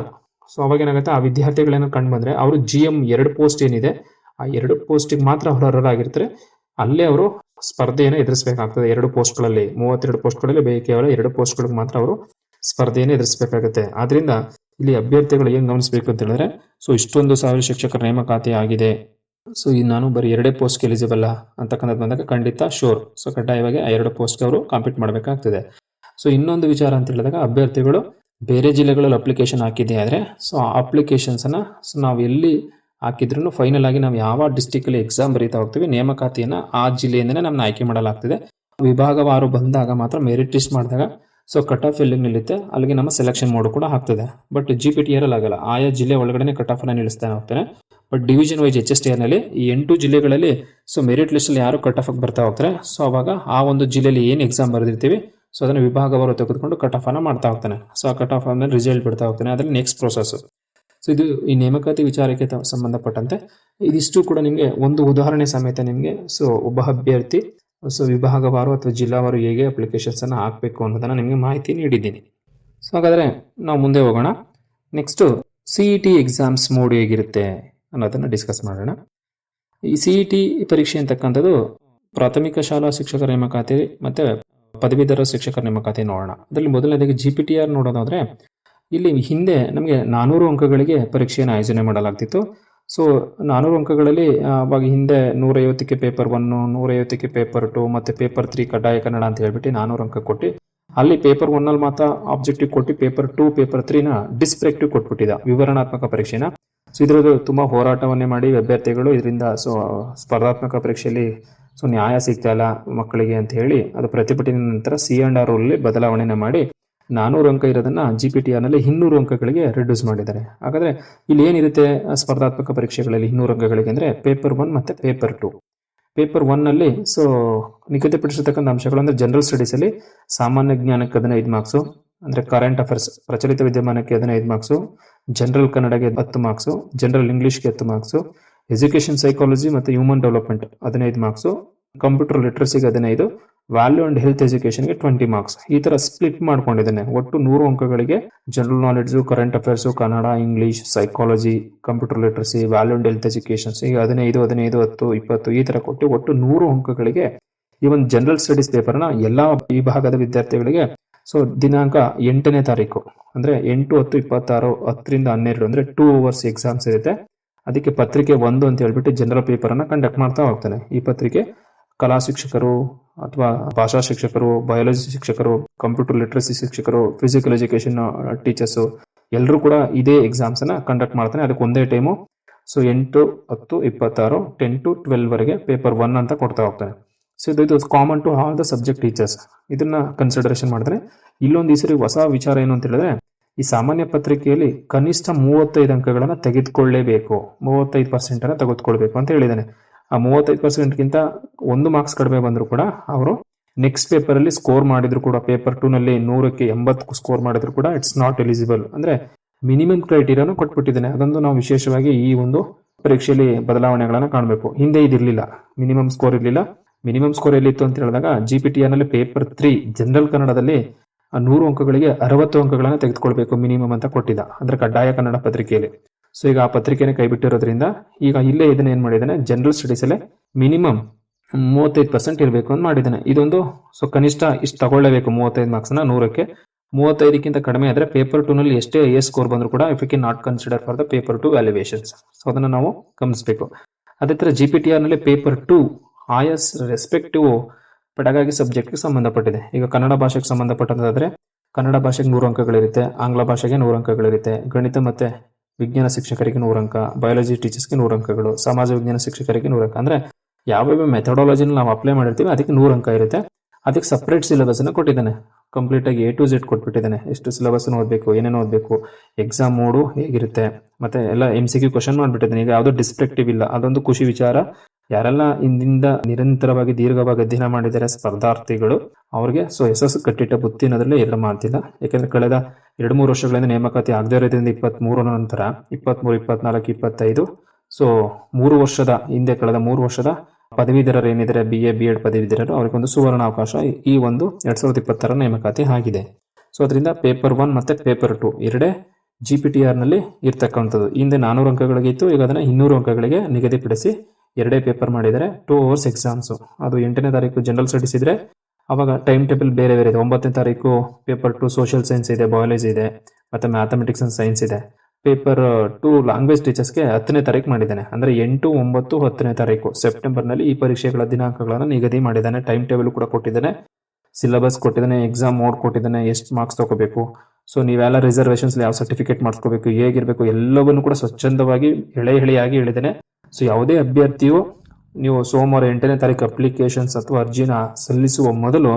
ಅವಾಗ ಏನಾಗುತ್ತೆ, ಆ ವಿದ್ಯಾರ್ಥಿಗಳೇನೋ ಕಂಡು ಬಂದರೆ ಅವರು GM 2 ಪೋಸ್ಟ್ ಏನಿದೆ ಆ 2 ಪೋಸ್ಟಿಗೆ ಮಾತ್ರ ಅವರು ಅರ್ಹರಾಗಿರ್ತಾರೆ. ಅಲ್ಲೇ ಅವರು ಸ್ಪರ್ಧೆಯನ್ನು ಎದುರಿಸಬೇಕಾಗ್ತದೆ. 2 ಪೋಸ್ಟ್ಗಳಲ್ಲಿ 32 ಪೋಸ್ಟ್ಗಳಲ್ಲಿ ಕೇವಲ 2 ಪೋಸ್ಟ್ಗಳಿಗೆ ಮಾತ್ರ ಅವರು ಸ್ಪರ್ಧೆಯನ್ನು ಎದುರಿಸಬೇಕಾಗುತ್ತೆ. ಆದ್ರಿಂದ ಇಲ್ಲಿ ಅಭ್ಯರ್ಥಿಗಳು ಏನು ಗಮನಿಸಬೇಕು ಅಂತ ಹೇಳಿದ್ರೆ ಇಷ್ಟೊಂದು 1000 ಶಿಕ್ಷಕರ ನೇಮಕಾತಿ ಆಗಿದೆ, ನಾನು ಬರೀ 2 ಪೋಸ್ಟ್ಗೆ ಎಲಿಜಿಬಲ್ ಅಂತಕ್ಕಂಥದ್ದು ಬಂದಾಗ ಖಂಡಿತ ಶೋರ್ ಕಡ್ಡಾಯವಾಗಿ ಆ 2 ಪೋಸ್ಟ್ಗೆ ಅವರು ಕಾಂಪೀಟ್ ಮಾಡಬೇಕಾಗ್ತದೆ. ಇನ್ನೊಂದು ವಿಚಾರ ಅಂತ ಹೇಳಿದಾಗ ಅಭ್ಯರ್ಥಿಗಳು ಬೇರೆ ಜಿಲ್ಲೆಗಳಲ್ಲಿ ಅಪ್ಲಿಕೇಶನ್ ಹಾಕಿದೆ ಆದರೆ ಆ ಅಪ್ಲಿಕೇಶನ್ಸನ್ನು ನಾವು ಎಲ್ಲಿ ಹಾಕಿದ್ರೂ ಫೈನಲ್ ಆಗಿ ನಾವು ಯಾವ ಡಿಸ್ಟಿಕಲ್ಲಿ ಎಕ್ಸಾಮ್ ಬರೀತಾ ಹೋಗ್ತೀವಿ ನೇಮಕಾತಿಯನ್ನು ಆ ಜಿಲ್ಲೆಯಿಂದನೇ ನಮ್ಮನ್ನ ಆಯ್ಕೆ ಮಾಡಲಾಗ್ತದೆ. ವಿಭಾಗವಾರು ಬಂದಾಗ ಮಾತ್ರ ಮೆರಿಟ್ ಲಿಸ್ಟ್ ಮಾಡಿದಾಗ ಕಟ್ ಆಫ್ ಎಲ್ಲಿಗೆ ನಿಲ್ಲುತ್ತೆ ಅಲ್ಲಿಗೆ ನಮ್ಮ ಸೆಲೆಕ್ಷನ್ ಮೋಡ್ ಕೂಡ ಆಗ್ತದೆ. ಬಟ್ GPTRಲ್ಲಿ ಆಗಲ್ಲ. ಆಯಾ ಜಿಲ್ಲೆ ಒಳಗಡೆ ಕಟ್ ಆಫನ್ನು ನಿಲ್ಲಿಸ್ತಾನೆ ಹೋಗ್ತಾನೆ. ಬಟ್ ಡಿವಿಷನ್ ವೈಸ್ HSTRನಲ್ಲಿ ಈ 8 ಜಿಲ್ಲೆಗಳಲ್ಲಿ ಮೆರಿಟ್ ಲಿಸ್ಟಲ್ಲಿ ಯಾರು ಕಟ್ ಆಫ್ ಬರ್ತಾ ಹೋಗ್ತಾರೆ ಅವಾಗ ಆ ಒಂದು ಜಿಲ್ಲೆಯಲ್ಲಿ ಏನು ಎಕ್ಸಾಮ್ ಬರೆದಿರ್ತೀವಿ ಅದನ್ನು ವಿಭಾಗವಾರು ತೆಗೆದುಕೊಂಡು ಕಟ್ ಆಫ್ ಅನ್ನು ಮಾಡ್ತಾ ಹೋಗ್ತಾನೆ. ಆ ಕಟ್ ಆಫ್ ಆದ್ಮೇಲೆ ರಿಸಲ್ಟ್ ಬಿಡ್ತಾ ಹೋಗ್ತಾನೆ. ಅದರಲ್ಲಿ ನೆಕ್ಸ್ಟ್ ಪ್ರೋಸೆಸ್. ಇದು ಈ ನೇಮಕಾತಿ ವಿಚಾರಕ್ಕೆ ಸಂಬಂಧಪಟ್ಟಂತೆ ಇದಿಷ್ಟು ಕೂಡ ನಿಮಗೆ ಒಂದು ಉದಾಹರಣೆ ಸಮೇತ ನಿಮಗೆ ಒಬ್ಬ ಅಭ್ಯರ್ಥಿ ವಿಭಾಗವಾರು ಅಥವಾ ಜಿಲ್ಲಾವಾರು ಹೇಗೆ ಅಪ್ಲಿಕೇಶನ್ಸನ್ನು ಹಾಕಬೇಕು ಅನ್ನೋದನ್ನು ನಿಮಗೆ ಮಾಹಿತಿ ನೀಡಿದ್ದೀನಿ. ಹಾಗಾದರೆ ನಾವು ಮುಂದೆ ಹೋಗೋಣ. ನೆಕ್ಸ್ಟು CET ಎಕ್ಸಾಮ್ಸ್ ಮೋಡ್ ಹೇಗಿರುತ್ತೆ ಅನ್ನೋದನ್ನು ಡಿಸ್ಕಸ್ ಮಾಡೋಣ. ಈ CET ಪರೀಕ್ಷೆ ಅಂತಕ್ಕಂಥದ್ದು ಪ್ರಾಥಮಿಕ ಶಾಲಾ ಶಿಕ್ಷಕರ ನೇಮಕಾತಿ ಮತ್ತು ಪದವೀಧರ ಶಿಕ್ಷಕರ ನೇಮಕಾತಿ ನೋಡೋಣ. ಅದರಲ್ಲಿ ಮೊದಲನೇದಾಗಿ GPTR ನೋಡೋದಾದರೆ ಇಲ್ಲಿ ಹಿಂದೆ ನಮಗೆ 400 ಅಂಕಗಳಿಗೆ ಪರೀಕ್ಷೆಯನ್ನು ಆಯೋಜನೆ ಮಾಡಲಾಗ್ತಿತ್ತು. 400 ಅಂಕಗಳಲ್ಲಿ ಅವಾಗ ಹಿಂದೆ 150ಕ್ಕೆ ಪೇಪರ್ 1, 150ಕ್ಕೆ ಪೇಪರ್ 2 ಮತ್ತು ಪೇಪರ್ 3 ಕಡ್ಡಾಯ ಕನ್ನಡ ಅಂತ ಹೇಳ್ಬಿಟ್ಟು 400 ಅಂಕ ಕೊಟ್ಟು ಅಲ್ಲಿ ಪೇಪರ್ 1ನಲ್ಲಿ ಮಾತ್ರ ಆಬ್ಜೆಕ್ಟಿವ್ ಕೊಟ್ಟು ಪೇಪರ್ 2, ಪೇಪರ್ 3ನ ಡಿಸ್ಕ್ರಿಪ್ಟಿವ್ ಕೊಟ್ಬಿಟ್ಟಿದ್ದ ವಿವರಣಾತ್ಮಕ ಪರೀಕ್ಷೆನ. ಇದರದ್ದು ತುಂಬ ಹೋರಾಟವನ್ನೇ ಮಾಡಿ ಅಭ್ಯರ್ಥಿಗಳು ಇದರಿಂದ ಸ್ಪರ್ಧಾತ್ಮಕ ಪರೀಕ್ಷೆಯಲ್ಲಿ ನ್ಯಾಯ ಸಿಗ್ತಾ ಇಲ್ಲ ಮಕ್ಕಳಿಗೆ ಅಂತ ಹೇಳಿ ಅದು ಪ್ರತಿಭಟನೆ ನಂತರ C&R ರೂಲಲ್ಲಿ ಬದಲಾವಣೆನ ಮಾಡಿ 400 ಅಂಕ ಇರೋದನ್ನ GPTR ನಲ್ಲಿ 200 ಅಂಕಗಳಿಗೆ ರಿಡ್ಯೂಸ್ ಮಾಡಿದ್ದಾರೆ. ಹಾಗಾದ್ರೆ ಇಲ್ಲಿ ಏನಿರುತ್ತೆ ಸ್ಪರ್ಧಾತ್ಮಕ ಪರೀಕ್ಷೆಗಳಲ್ಲಿ 200 ಅಂಕಗಳಿಗೆ ಅಂದ್ರೆ ಪೇಪರ್ 1 ಮತ್ತೆ ಪೇಪರ್ 2. ಪೇಪರ್ 1 ನಲ್ಲಿ ನಿಗದಿಪಡಿಸಿರ್ತಕ್ಕಂಥ ಅಂಶಗಳು ಅಂದ್ರೆ ಜನರಲ್ ಸ್ಟಡೀಸ್ ಅಲ್ಲಿ ಸಾಮಾನ್ಯ ಜ್ಞಾನಕ್ಕೆ 15 ಮಾರ್ಕ್ಸು, ಅಂದ್ರೆ ಕರೆಂಟ್ ಅಫೇರ್ಸ್ ಪ್ರಚಲಿತ ವಿದ್ಯಮಾನಕ್ಕೆ 15 ಮಾರ್ಕ್ಸು, ಜನರಲ್ ಕನ್ನಡಗೆ 10 ಮಾರ್ಕ್ಸು, ಜನರಲ್ ಇಂಗ್ಲಿಷ್ಗೆ 10 ಮಾರ್ಕ್ಸು, ಎಜುಕೇಶನ್ ಸೈಕಾಲಜಿ ಮತ್ತು ಹ್ಯೂಮನ್ ಡೆವಲಪ್ಮೆಂಟ್ 15 ಮಾರ್ಕ್ಸು, ಕಂಪ್ಯೂಟರ್ ಲಿಟ್ರಸಿಗೆ 15, ವ್ಯಾಲ್ಯೂ ಅಂಡ್ ಹೆಲ್ತ್ ಎಜುಕೇಶನ್ಗೆ 20 ಮಾರ್ಕ್ಸ್. ಈ ತರ ಸ್ಪ್ಲಿಟ್ ಮಾಡ್ಕೊಂಡಿದ್ದೇನೆ. ಒಟ್ಟು 100 ಅಂಕಗಳಿಗೆ general knowledge, current affairs, Kannada, English, psychology, computer literacy, value and health education ಈಗ 15, 15, 10, 20 ಈ ತರ ಕೊಟ್ಟು ಒಟ್ಟು 100 ಅಂಕಗಳಿಗೆ ಈ ಒಂದು ಜನರಲ್ ಸ್ಟಡೀಸ್ ಪೇಪರ್ನ ಎಲ್ಲಾ ವಿಭಾಗದ ವಿದ್ಯಾರ್ಥಿಗಳಿಗೆ ದಿನಾಂಕ 8ನೇ ತಾರೀಕು ಅಂದ್ರೆ 8, 10, 26, 10ರಿಂದ 12 ಅಂದ್ರೆ 2 hours ಎಕ್ಸಾಮ್ಸ್ ಇರುತ್ತೆ. ಅದಕ್ಕೆ ಪತ್ರಿಕೆ 1 ಅಂತ ಹೇಳ್ಬಿಟ್ಟು ಜನರಲ್ ಪೇಪರ್ ಅನ್ನ ಕಂಡಕ್ಟ್ ಮಾಡ್ತಾ ಹೋಗ್ತಾನೆ. ಈ ಪತ್ರಿಕೆ ಕಲಾ ಶಿಕ್ಷಕರು ಅಥವಾ ಭಾಷಾ ಶಿಕ್ಷಕರು, ಬಯಾಲಜಿ ಶಿಕ್ಷಕರು, ಕಂಪ್ಯೂಟರ್ ಲಿಟ್ರಸಿ ಶಿಕ್ಷಕರು, ಫಿಸಿಕಲ್ ಎಜುಕೇಶನ್ ಟೀಚರ್ಸ್ ಎಲ್ಲರೂ ಕೂಡ ಇದೇ ಎಕ್ಸಾಮ್ಸ್ ಅನ್ನ ಕಂಡಕ್ಟ್ ಮಾಡ್ತಾನೆ. ಅದಕ್ಕೆ ಒಂದೇ ಟೈಮು 8, 10, 26, 10 to 12 ವರೆಗೆ ಪೇಪರ್ 1 ಅಂತ ಕೊಡ್ತಾ ಹೋಗ್ತಾನೆ. ಇದು common to all the subject teachers. ಇದನ್ನ ಕನ್ಸಿಡರೇಷನ್ ಮಾಡಿದ್ರೆ ಇಲ್ಲೊಂದು ಈ ಸರಿ ಹೊಸ ವಿಚಾರ ಏನು ಅಂತ ಹೇಳಿದ್ರೆ, ಈ ಸಾಮಾನ್ಯ ಪತ್ರಿಕೆಯಲ್ಲಿ ಕನಿಷ್ಠ 35 ಅಂಕಗಳನ್ನ ತೆಗೆದುಕೊಳ್ಳೇಬೇಕು, 35% ಅನ್ನ ತೆಗೆದುಕೊಳ್ಬೇಕು ಅಂತ ಹೇಳಿದ್ದಾನೆ. ಆ 35%ಗಿಂತ 1 ಮಾರ್ಕ್ಸ್ ಕಡಿಮೆ ಬಂದ್ರು ಕೂಡ ಅವರು ನೆಕ್ಸ್ಟ್ ಪೇಪರ್ ಅಲ್ಲಿ ಸ್ಕೋರ್ ಮಾಡಿದ್ರು ಕೂಡ, ಪೇಪರ್ 2 ನಲ್ಲಿ 100ಕ್ಕೆ 80 ಸ್ಕೋರ್ ಮಾಡಿದ್ರು ಕೂಡ ಇಟ್ಸ್ ನಾಟ್ ಎಲಿಜಿಬಲ್. ಅಂದ್ರೆ ಮಿನಿಮಮ್ ಕ್ರೈಟೀರಿಯಾನು ಕೊಟ್ಬಿಟ್ಟಿದ್ದಾನೆ. ಅದೊಂದು ನಾವು ವಿಶೇಷವಾಗಿ ಈ ಒಂದು ಪರೀಕ್ಷೆಯಲ್ಲಿ ಬದಲಾವಣೆಗಳನ್ನ ಕಾಣಬೇಕು. ಹಿಂದೆ ಇದಿರ್ಲಿಲ್ಲ, ಮಿನಿಮಮ್ ಸ್ಕೋರ್ ಇರಲಿಲ್ಲ. ಮಿನಿಮಮ್ ಸ್ಕೋರ್ ಎಲ್ಲಿತ್ತು ಅಂತ ಹೇಳಿದಾಗ GPTR ನಲ್ಲಿ ಪೇಪರ್ 3 ಜನರಲ್ ಕನ್ನಡದಲ್ಲಿ 100 ಅಂಕಗಳಿಗೆ 60 ಅಂಕಗಳನ್ನ ತೆಗೆದುಕೊಳ್ಬೇಕು ಮಿನಿಮಮ್ ಅಂತ ಕೊಟ್ಟಿದ್ದ, ಅಂದ್ರೆ ಕಡ್ಡಾಯ ಕನ್ನಡ ಪತ್ರಿಕೆಯಲ್ಲಿ. ಈಗ ಆ ಪತ್ರಿಕೆನೇ ಕೈ ಬಿಟ್ಟಿರೋದ್ರಿಂದ ಈಗ ಇಲ್ಲೇ ಇದನ್ನ ಏನ್ ಮಾಡಿದಾನೆ, ಜನರಲ್ ಸ್ಟಡೀಸ್ ಅಲ್ಲೇ ಮಿನಿಮಮ್ 35% ಇರಬೇಕು ಅಂತ ಮಾಡಿದ್ದಾನೆ. ಇದೊಂದು ಕನಿಷ್ಠ ಇಷ್ಟು ತಗೊಳ್ಳೇಬೇಕು 35 ಮಾರ್ಕ್ಸ್ ನ 100ಕ್ಕೆ. 35ಕ್ಕಿಂತ ಕಡಿಮೆ ಆದ್ರೆ ಪೇಪರ್ 2 ನಲ್ಲಿ ಎಷ್ಟೇ ಸ್ಕೋರ್ ಬಂದ್ರು ಕೂಡ if you can not consider for the paper 2 valuations. ಅದನ್ನ ನಾವು ಗಮನಿಸಬೇಕು. ಅದೇ ತರ GPTR ನಲ್ಲಿ ಪೇಪರ್ 2 ಆಯಸ್ ರೆಸ್ಪೆಕ್ಟಿವ್ ಪೆಡಗಾಗಿ ಸಬ್ಜೆಕ್ಟ್ಗೆ ಸಂಬಂಧಪಟ್ಟಿದೆ. ಈಗ ಕನ್ನಡ ಭಾಷೆಗೆ ಸಂಬಂಧಪಟ್ಟಂತಾದ್ರೆ ಕನ್ನಡ ಭಾಷೆಗೆ 100 ಅಂಕಗಳಿರುತ್ತೆ, ಆಂಗ್ಲ ಭಾಷೆಗೆ 100 ಅಂಕಗಳಿರುತ್ತೆ, ಗಣಿತ ಮತ್ತೆ ವಿಜ್ಞಾನ ಶಿಕ್ಷಕರಿಗೆ 100 ಅಂಕ, ಬಯಾಲಜಿ ಟೀಚರ್ಸ್ಗೆ 100 ಅಂಕಗಳು, ಸಮಾಜ ವಿಜ್ಞಾನ ಶಿಕ್ಷಕರಿಗೆ 100 ಅಂಕ. ಅಂದ್ರೆ ಯಾವ್ಯಾವ ಮೆಥಡಾಲಜಿನ ನಾವು ಅಪ್ಲೈ ಮಾಡಿರ್ತೀವಿ ಅದಕ್ಕೆ 100 ಅಂಕ ಇರುತ್ತೆ. ಅದಕ್ಕೆ ಸಪ್ರೇಟ್ ಸಿಲೆಬಸ್ ಅನ್ನ ಕೊಟ್ಟಿದ್ದಾನೆ. ಕಂಪ್ಲೀಟ್ ಆಗಿ A to Z ಕೊಟ್ಬಿಟ್ಟಿದ್ದಾನೆ. ಎಷ್ಟು ಸಿಲೆಬಸ್ ಓದಬೇಕು, ಏನೇನು ಓದಬೇಕು, ಎಕ್ಸಾಮ್ ಮೋಡು ಹೇಗಿರುತ್ತೆ, ಮತ್ತೆ ಎಲ್ಲ MCQ ಕ್ವಶನ್ ಮಾಡ್ಬಿಟ್ಟಿದ್ದಾನೆ. ಈಗ ಯಾವ್ದು ಡಿಸ್ಟ್ರಕ್ಟಿವ್ ಇಲ್ಲ, ಅದೊಂದು ಖುಷಿ ವಿಚಾರ. ಯಾರೆಲ್ಲ ಇಂದಿಂದ ನಿರಂತರವಾಗಿ ದೀರ್ಘವಾಗಿ ಅಧ್ಯಯನ ಮಾಡಿದ್ದಾರೆ ಸ್ಪರ್ಧಾರ್ಥಿಗಳು ಅವ್ರಿಗೆ ಯಶಸ್ಸು ಕಟ್ಟಿಟ್ಟ ಬುತ್ತಿ ಅನ್ನೋದ್ರಲ್ಲಿ ಎರಡು ಮಾತಿಲ್ಲ. ಯಾಕಂದ್ರೆ ಕಳೆದ 2-3 ವರ್ಷಗಳಿಂದ ನೇಮಕಾತಿ ಆಗದೇ ಇರೋದ್ರಿಂದ 23 ನಂತರ 23, 24, 25 3 ವರ್ಷದ ಹಿಂದೆ ಕಳೆದ 3 ವರ್ಷದ ಪದವೀಧರರು ಏನಿದ್ದಾರೆ BA B.Ed ಪದವೀಧರರು ಅವರಿಗೊಂದು ಸುವರ್ಣ ಅವಕಾಶ ಈ ಒಂದು 2020 ನೇಮಕಾತಿ ಆಗಿದೆ. ಅದರಿಂದ ಪೇಪರ್ 1 ಮತ್ತೆ ಪೇಪರ್ 2 ಎರಡೇ GPTR ನಲ್ಲಿ ಇರ್ತಕ್ಕಂಥದ್ದು. ಹಿಂದೆ 400 ಅಂಕಗಳಿಗೆ ಇತ್ತು, ಈಗ ಅದನ್ನ 200 ಅಂಕಗಳಿಗೆ ನಿಗದಿಪಡಿಸಿ ಎರಡೇ ಪೇಪರ್ ಮಾಡಿದರೆ 2 hours ಎಕ್ಸಾಮ್ಸ್. ಅದು 8ನೇ ತಾರೀಕು ಜನರಲ್ ಸ್ಟಡೀಸ್ ಇದ್ರೆ ಅವಾಗ ಟೈಮ್ ಟೇಬಲ್ ಬೇರೆ ಬೇರೆ ಇದೆ. 9ನೇ ತಾರೀಕು ಪೇಪರ್ 2 ಸೋಷಿಯಲ್ ಸೈನ್ಸ್ ಇದೆ, ಬಯಾಲಜಿ ಇದೆ, ಮತ್ತೆ ಮ್ಯಾಥಮೆಟಿಕ್ಸ್ ಅಂಡ್ ಸೈನ್ಸ್ ಇದೆ. ಪೇಪರ್ 2 ಲ್ಯಾಂಗ್ವೇಜ್ ಟೀಚರ್ಸ್ಗೆ 10ನೇ ತಾರೀಕು ಮಾಡಿದ್ದಾನೆ. ಅಂದ್ರೆ 8, 9, 10ನೇ ತಾರೀಕು ಸೆಪ್ಟೆಂಬರ್ ನಲ್ಲಿ ಈ ಪರೀಕ್ಷೆಗಳ ದಿನಾಂಕಗಳನ್ನು ನಿಗದಿ ಮಾಡಿದ್ದಾನೆ. ಟೈಮ್ ಟೇಬಲ್ ಕೂಡ ಕೊಟ್ಟಿದ್ದಾನೆ, ಸಿಲೆಬಸ್ ಕೊಟ್ಟಿದ್ದಾನೆ, ಎಕ್ಸಾಮ್ ಮೋಡ್ ಕೊಟ್ಟಿದ್ದಾನೆ, ಎಷ್ಟು ಮಾರ್ಕ್ಸ್ ತಗೋಬೇಕು, ನೀವೆಲ್ಲ ರಿಸರ್ವೇಶನ್ಸ್ ಯಾವ ಸರ್ಟಿಫಿಕೇಟ್ ಮಾಡಿಸ್ಕೋಬೇಕು, ಹೇಗಿರ್ಬೇಕು, ಎಲ್ಲವನ್ನೂ ಕೂಡ ಸ್ವಚ್ಛಂದವಾಗಿ ಎಳೆಯಾಗಿ ಹೇಳಿದ್ದಾನೆ. ಯಾವುದೇ ಅಭ್ಯರ್ಥಿಯು ನೀವು ಸೋಮವಾರ 8ನೇ ತಾರೀಕು ಅಪ್ಲಿಕೇಶನ್ಸ್ ಅಥವಾ ಅರ್ಜಿನ ಸಲ್ಲಿಸುವ ಮೊದಲು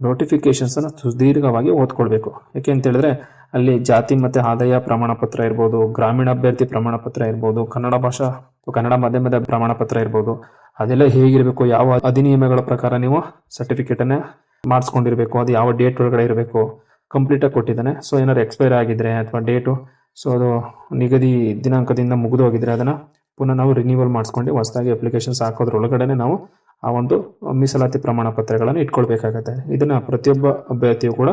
ನೋಟಿಫಿಕೇಶನ್ಸ್ ಅನ್ನು ಸುದೀರ್ಘವಾಗಿ ಓದ್ಕೊಳ್ಬೇಕು. ಯಾಕೆ ಅಂತ ಹೇಳಿದ್ರೆ ಅಲ್ಲಿ ಜಾತಿ ಮತ್ತೆ ಆದಾಯ ಪ್ರಮಾಣ ಪತ್ರ ಇರ್ಬೋದು, ಗ್ರಾಮೀಣ ಅಭ್ಯರ್ಥಿ ಪ್ರಮಾಣ ಪತ್ರ ಇರ್ಬೋದು, ಕನ್ನಡ ಮಾಧ್ಯಮದ ಪ್ರಮಾಣ ಪತ್ರ ಇರ್ಬೋದು, ಅದೆಲ್ಲ ಹೇಗಿರಬೇಕು, ಯಾವ ಅಧಿನಿಯಮಗಳ ಪ್ರಕಾರ ನೀವು ಸರ್ಟಿಫಿಕೇಟ್ ಅನ್ನ ಮಾಡಿಸ್ಕೊಂಡಿರ್ಬೇಕು, ಅದು ಯಾವ ಡೇಟ್ ಒಳಗಡೆ ಇರಬೇಕು ಕಂಪ್ಲೀಟ್ ಆಗಿ ಕೊಟ್ಟಿದ್ದಾನೆ. ಏನಾದ್ರು ಎಕ್ಸ್ಪೈರ್ ಆಗಿದ್ರೆ ಅಥವಾ ಡೇಟು ಅದು ನಿಗದಿ ದಿನಾಂಕದಿಂದ ಮುಗಿದು ಹೋಗಿದ್ರೆ ಅದನ್ನ ಪುನಃ ನಾವು ರಿನ್ಯೂವಲ್ ಮಾಡಿಸ್ಕೊಂಡು ಹೊಸದಾಗಿ ಅಪ್ಲಿಕೇಶನ್ಸ್ ಹಾಕೋದ್ರೊಳಗಡೆ ನಾವು ಆ ಒಂದು ಮೀಸಲಾತಿ ಪ್ರಮಾಣ ಪತ್ರಗಳನ್ನು ಇಟ್ಕೊಳ್ಬೇಕಾಗತ್ತೆ. ಇದನ್ನ ಪ್ರತಿಯೊಬ್ಬ ಅಭ್ಯರ್ಥಿಯು ಕೂಡ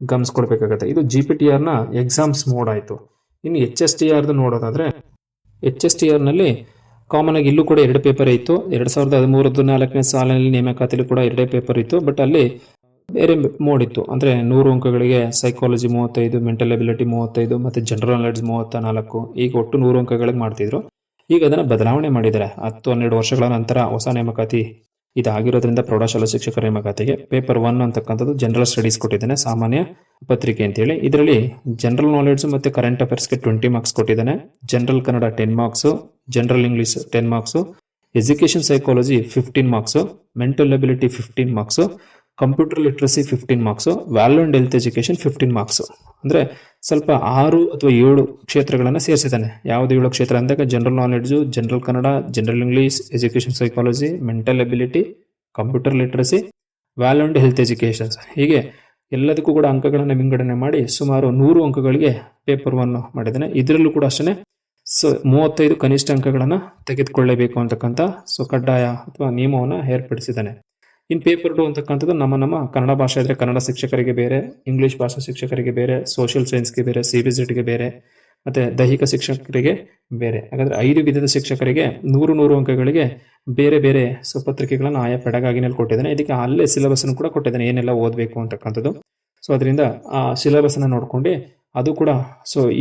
ಗಮನಿಸ್ಕೊಳ್ಬೇಕಾಗತ್ತೆ. ಇದು GPTR ನ ಎಕ್ಸಾಮ್ಸ್ ಮೋಡ್ ಆಯ್ತು. ಇನ್ನು HSTR ನೋಡೋದಾದ್ರೆ HSTR ನಲ್ಲಿ ಕಾಮನ್ ಆಗಿ ಇಲ್ಲೂ ಕೂಡ 2 ಪೇಪರ್ ಇತ್ತು. 2013-14ನೇ ಸಾಲಿನಲ್ಲಿ ನೇಮಕಾತಿಯಲ್ಲಿ ಕೂಡ 2 ಪೇಪರ್ ಇತ್ತು. ಬಟ್ ಅಲ್ಲಿ ಬೇರೆ ಮೋಡ್ ಇತ್ತು. ಅಂದ್ರೆ 100 ಅಂಕಗಳಿಗೆ ಸೈಕಾಲಜಿ 35, ಮೆಂಟಲ್ ಎಬಿಲಿಟಿ 35, ಮತ್ತೆ ಜನರಲ್ ನಾಲೆಡ್ಜ್ 34. ಈಗ ಒಟ್ಟು 100 ಅಂಕಗಳಿಗೆ ಮಾಡ್ತಿದ್ರು. ಈಗ ಅದನ್ನ ಬದಲಾವಣೆ ಮಾಡಿದ್ದಾರೆ. 10-12 ವರ್ಷಗಳ ನಂತರ ಹೊಸ ನೇಮಕಾತಿ ಇದಾಗಿರೋದ್ರಿಂದ ಪ್ರೌಢಶಾಲಾ ಶಿಕ್ಷಕರ ನೇಮಕಾತಿಗೆ ಪೇಪರ್ 1 ಅಂತಕ್ಕಂಥದ್ದು ಜನರಲ್ ಸ್ಟಡೀಸ್ ಕೊಟ್ಟಿದ್ದಾನೆ, ಸಾಮಾನ್ಯ ಪತ್ರಿಕೆ ಅಂತೇಳಿ. ಇದರಲ್ಲಿ ಜನರಲ್ ನಾಲೆಡ್ಜ್ ಮತ್ತೆ ಕರೆಂಟ್ ಅಫೇರ್ಸ್ಗೆ 20 ಮಾರ್ಕ್ಸ್ ಕೊಟ್ಟಿದ್ದಾನೆ, general Kannada 10 marks, general English 10 marks, education psychology 15 marks, mental ability 15 marks, computer literacy 15 marks, value and health education 15 marks. ಅಂದರೆ ಸ್ವಲ್ಪ 6 ಅಥವಾ 7 ಕ್ಷೇತ್ರಗಳನ್ನು ಸೇರಿಸಿದ್ದಾನೆ. ಯಾವುದು 7 ಕ್ಷೇತ್ರ ಅಂದಾಗ general knowledge, general Kannada, general English, education psychology, mental ability, computer literacy, value and health educations, ಹೀಗೆ ಎಲ್ಲದಕ್ಕೂ ಕೂಡ ಅಂಕಗಳನ್ನು ವಿಂಗಡಣೆ ಮಾಡಿ ಸುಮಾರು 100 ಅಂಕಗಳಿಗೆ ಪೇಪರ್ 1 ಮಾಡಿದ್ದಾನೆ. ಇದರಲ್ಲೂ ಕೂಡ ಅಷ್ಟೇ 35 ಕನಿಷ್ಠ ಅಂಕಗಳನ್ನು ತೆಗೆದುಕೊಳ್ಳಬೇಕು ಅಂತಕ್ಕಂಥ ಕಡ್ಡಾಯ ಅಥವಾ ನಿಯಮವನ್ನು ಏರ್ಪಡಿಸಿದ್ದಾನೆ. ಇನ್ನು ಪೇಪರ್ 2 ಅಂತಕ್ಕಂಥದ್ದು ನಮ್ಮ ಕನ್ನಡ ಭಾಷೆ ಇದ್ದರೆ ಕನ್ನಡ ಶಿಕ್ಷಕರಿಗೆ ಬೇರೆ, ಇಂಗ್ಲೀಷ್ ಭಾಷಾ ಶಿಕ್ಷಕರಿಗೆ ಬೇರೆ, ಸೋಷಿಯಲ್ ಸೈನ್ಸ್ಗೆ ಬೇರೆ, CBSEಗೆ ಬೇರೆ, ಮತ್ತು ದೈಹಿಕ ಶಿಕ್ಷಕರಿಗೆ ಬೇರೆ. ಹಾಗಾದರೆ 5 ವಿಧದ ಶಿಕ್ಷಕರಿಗೆ 100 ಅಂಕಗಳಿಗೆ ಬೇರೆ ಬೇರೆ ಪತ್ರಿಕೆಗಳನ್ನು ಆಯಾ ಪೆಡಗಾಗಿನಲ್ಲಿ ಕೊಟ್ಟಿದ್ದಾನೆ. ಇದಕ್ಕೆ ಅಲ್ಲೇ ಸಿಲೆಬಸ್ನ್ನು ಕೂಡ ಕೊಟ್ಟಿದ್ದಾನೆ, ಏನೆಲ್ಲ ಓದಬೇಕು ಅಂತಕ್ಕಂಥದ್ದು. ಅದರಿಂದ ಆ ಸಿಲೆಬಸ್ನ ನೋಡ್ಕೊಂಡು ಅದು ಕೂಡ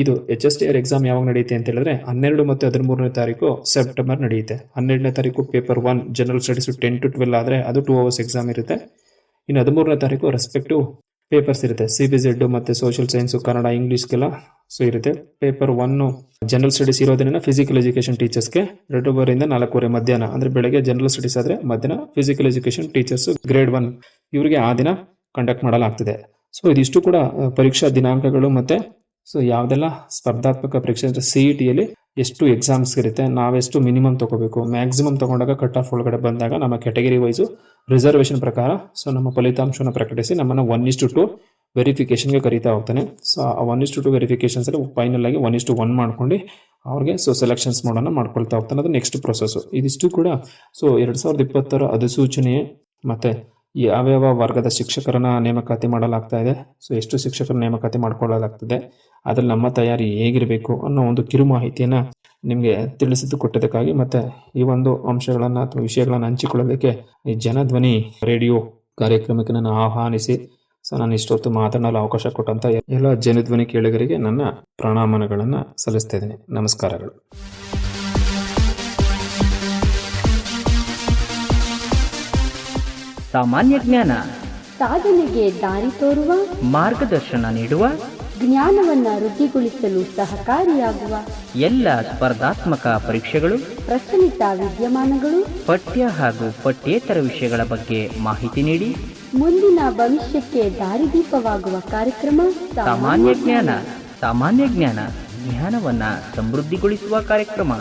ಇದು HSTR ಎಕ್ಸಾಮ್ ಯಾವಾಗ ನಡೆಯುತ್ತೆ ಅಂತ ಹೇಳಿದ್ರೆ 12 ಮತ್ತು 13ನೇ ತಾರೀಕು ಸೆಪ್ಟೆಂಬರ್ ನಡೆಯುತ್ತೆ. 12ನೇ ತಾರೀಕು ಪೇಪರ್ 1 ಜನರಲ್ ಸ್ಟಡೀಸ್ 10 to 12 ಆದರೆ ಅದು 2 hours ಎಕ್ಸಾಮ್ ಇರುತ್ತೆ. ಇನ್ನು 13ನೇ ತಾರೀಕು ರೆಸ್ಪೆಕ್ಟಿವ್ ಪೇಪರ್ಸ್ ಇರುತ್ತೆ. CBSE ಮತ್ತು ಸೋಷಿಯಲ್ ಸೈನ್ಸು, ಕನ್ನಡ, ಇಂಗ್ಲೀಷ್ಗೆಲ್ಲ ಇರುತ್ತೆ. ಪೇಪರ್ 1 ಜನರಲ್ ಸ್ಟಡೀಸ್ ಇರೋದ್ರಿಂದ ಫಿಸಿಕಲ್ ಎಜುಕೇಷನ್ ಟೀಚರ್ಸ್ಗೆ 2:30 ರಿಂದ 4:30 ಮಧ್ಯಾಹ್ನ, ಅಂದರೆ ಬೆಳಗ್ಗೆ ಜನರಲ್ ಸ್ಟಡೀಸ್ ಆದರೆ ಮಧ್ಯಾಹ್ನ ಫಿಸಿಕಲ್ ಎಜುಕೇಷನ್ ಟೀಚರ್ಸ್ ಗ್ರೇಡ್ 1 ಇವರಿಗೆ ಆ ದಿನ ಕಂಡಕ್ಟ್ ಮಾಡಲಾಗ್ತದೆ. ಇದಿಷ್ಟು ಕೂಡ ಪರೀಕ್ಷಾ ದಿನಾಂಕಗಳು ಮತ್ತು ಯಾವುದೆಲ್ಲ ಸ್ಪರ್ಧಾತ್ಮಕ ಪರೀಕ್ಷೆ ಅಂದರೆ CETಯಲ್ಲಿ ಎಷ್ಟು ಎಕ್ಸಾಮ್ಸ್ ಇರುತ್ತೆ, ನಾವೆಷ್ಟು ಮಿನಿಮಮ್ ತೊಗೋಬೇಕು, ಮ್ಯಾಕ್ಸಿಮಮ್ ತೊಗೊಂಡಾಗ ಕಟ್ ಆಫ್ ಒಳಗಡೆ ಬಂದಾಗ ನಮ್ಮ ಕ್ಯಾಟಗರಿ ವೈಸು ರಿಸರ್ವೇಷನ್ ಪ್ರಕಾರ ನಮ್ಮ ಫಲಿತಾಂಶವನ್ನು ಪ್ರಕಟಿಸಿ ನಮ್ಮನ್ನು 1:2 ವೆರಿಫಿಕೇಷನ್ಗೆ ಕರೀತಾ ಹೋಗ್ತಾನೆ. ಆ 1:2 ವೆರಿಫಿಕೇಷನ್ಸಲ್ಲಿ ಫೈನಲ್ ಆಗಿ 1:1 ಮಾಡ್ಕೊಂಡು ಅವ್ರಿಗೆ ಸೆಲೆಕ್ಷನ್ಸ್ ಮಾಡೋಣ ಮಾಡ್ಕೊಳ್ತಾ ಹೋಗ್ತಾನೆ. ಅದು ನೆಕ್ಸ್ಟ್ ಪ್ರೊಸೆಸ್ಸು. ಇದಿಷ್ಟು ಕೂಡ 2020 ಅಧಿಸೂಚನೆ ಮತ್ತು ಯಾವ್ಯಾವ ವರ್ಗದ ಶಿಕ್ಷಕರನ್ನ ನೇಮಕಾತಿ ಮಾಡಲಾಗ್ತಾ ಇದೆ, ಎಷ್ಟು ಶಿಕ್ಷಕರ ನೇಮಕಾತಿ ಮಾಡ್ಕೊಳ್ಳಲಾಗ್ತದೆ, ಅದರಲ್ಲಿ ನಮ್ಮ ತಯಾರಿ ಹೇಗಿರಬೇಕು ಅನ್ನೋ ಒಂದು ಕಿರು ಮಾಹಿತಿಯನ್ನು ನಿಮಗೆ ತಿಳಿಸಿದ್ದು ಕೊಟ್ಟಿದ್ದಕ್ಕಾಗಿ ಮತ್ತು ಈ ಒಂದು ಅಂಶಗಳನ್ನು ಅಥವಾ ವಿಷಯಗಳನ್ನು ಹಂಚಿಕೊಳ್ಳೋದಕ್ಕೆ ಈ ಜನಧ್ವನಿ ರೇಡಿಯೋ ಕಾರ್ಯಕ್ರಮಕ್ಕೆ ನಾನು ಆಹ್ವಾನಿಸಿ ನಾನು ಇಷ್ಟೊತ್ತು ಮಾತನಾಡಲು ಅವಕಾಶ ಕೊಟ್ಟಂಥ ಎಲ್ಲ ಜನಧ್ವನಿ ಕೇಳುಗರಿಗೆ ನನ್ನ ಪ್ರಣಾಮಗಳನ್ನು ಸಲ್ಲಿಸ್ತಾ ಇದ್ದೀನಿ. ನಮಸ್ಕಾರಗಳು. ಸಾಮಾನ್ಯ ಜ್ಞಾನ, ಸಾಧನೆಗೆ ದಾರಿ ತೋರುವ, ಮಾರ್ಗದರ್ಶನ ನೀಡುವ, ಜ್ಞಾನವನ್ನ ವೃದ್ಧಿಗೊಳಿಸಲು ಸಹಕಾರಿಯಾಗುವ ಎಲ್ಲ ಸ್ಪರ್ಧಾತ್ಮಕ ಪರೀಕ್ಷೆಗಳು, ಪ್ರಚಲಿತ ವಿದ್ಯಮಾನಗಳು, ಪಠ್ಯ ಹಾಗೂ ಪಠ್ಯೇತರ ವಿಷಯಗಳ ಬಗ್ಗೆ ಮಾಹಿತಿ ನೀಡಿ ಮುಂದಿನ ಭವಿಷ್ಯಕ್ಕೆ ದಾರಿದೀಪವಾಗುವ ಕಾರ್ಯಕ್ರಮ ಸಾಮಾನ್ಯ ಜ್ಞಾನ. ಸಾಮಾನ್ಯ ಜ್ಞಾನ ಜ್ಞಾನವನ್ನ ಸಮೃದ್ಧಿಗೊಳಿಸುವ ಕಾರ್ಯಕ್ರಮ.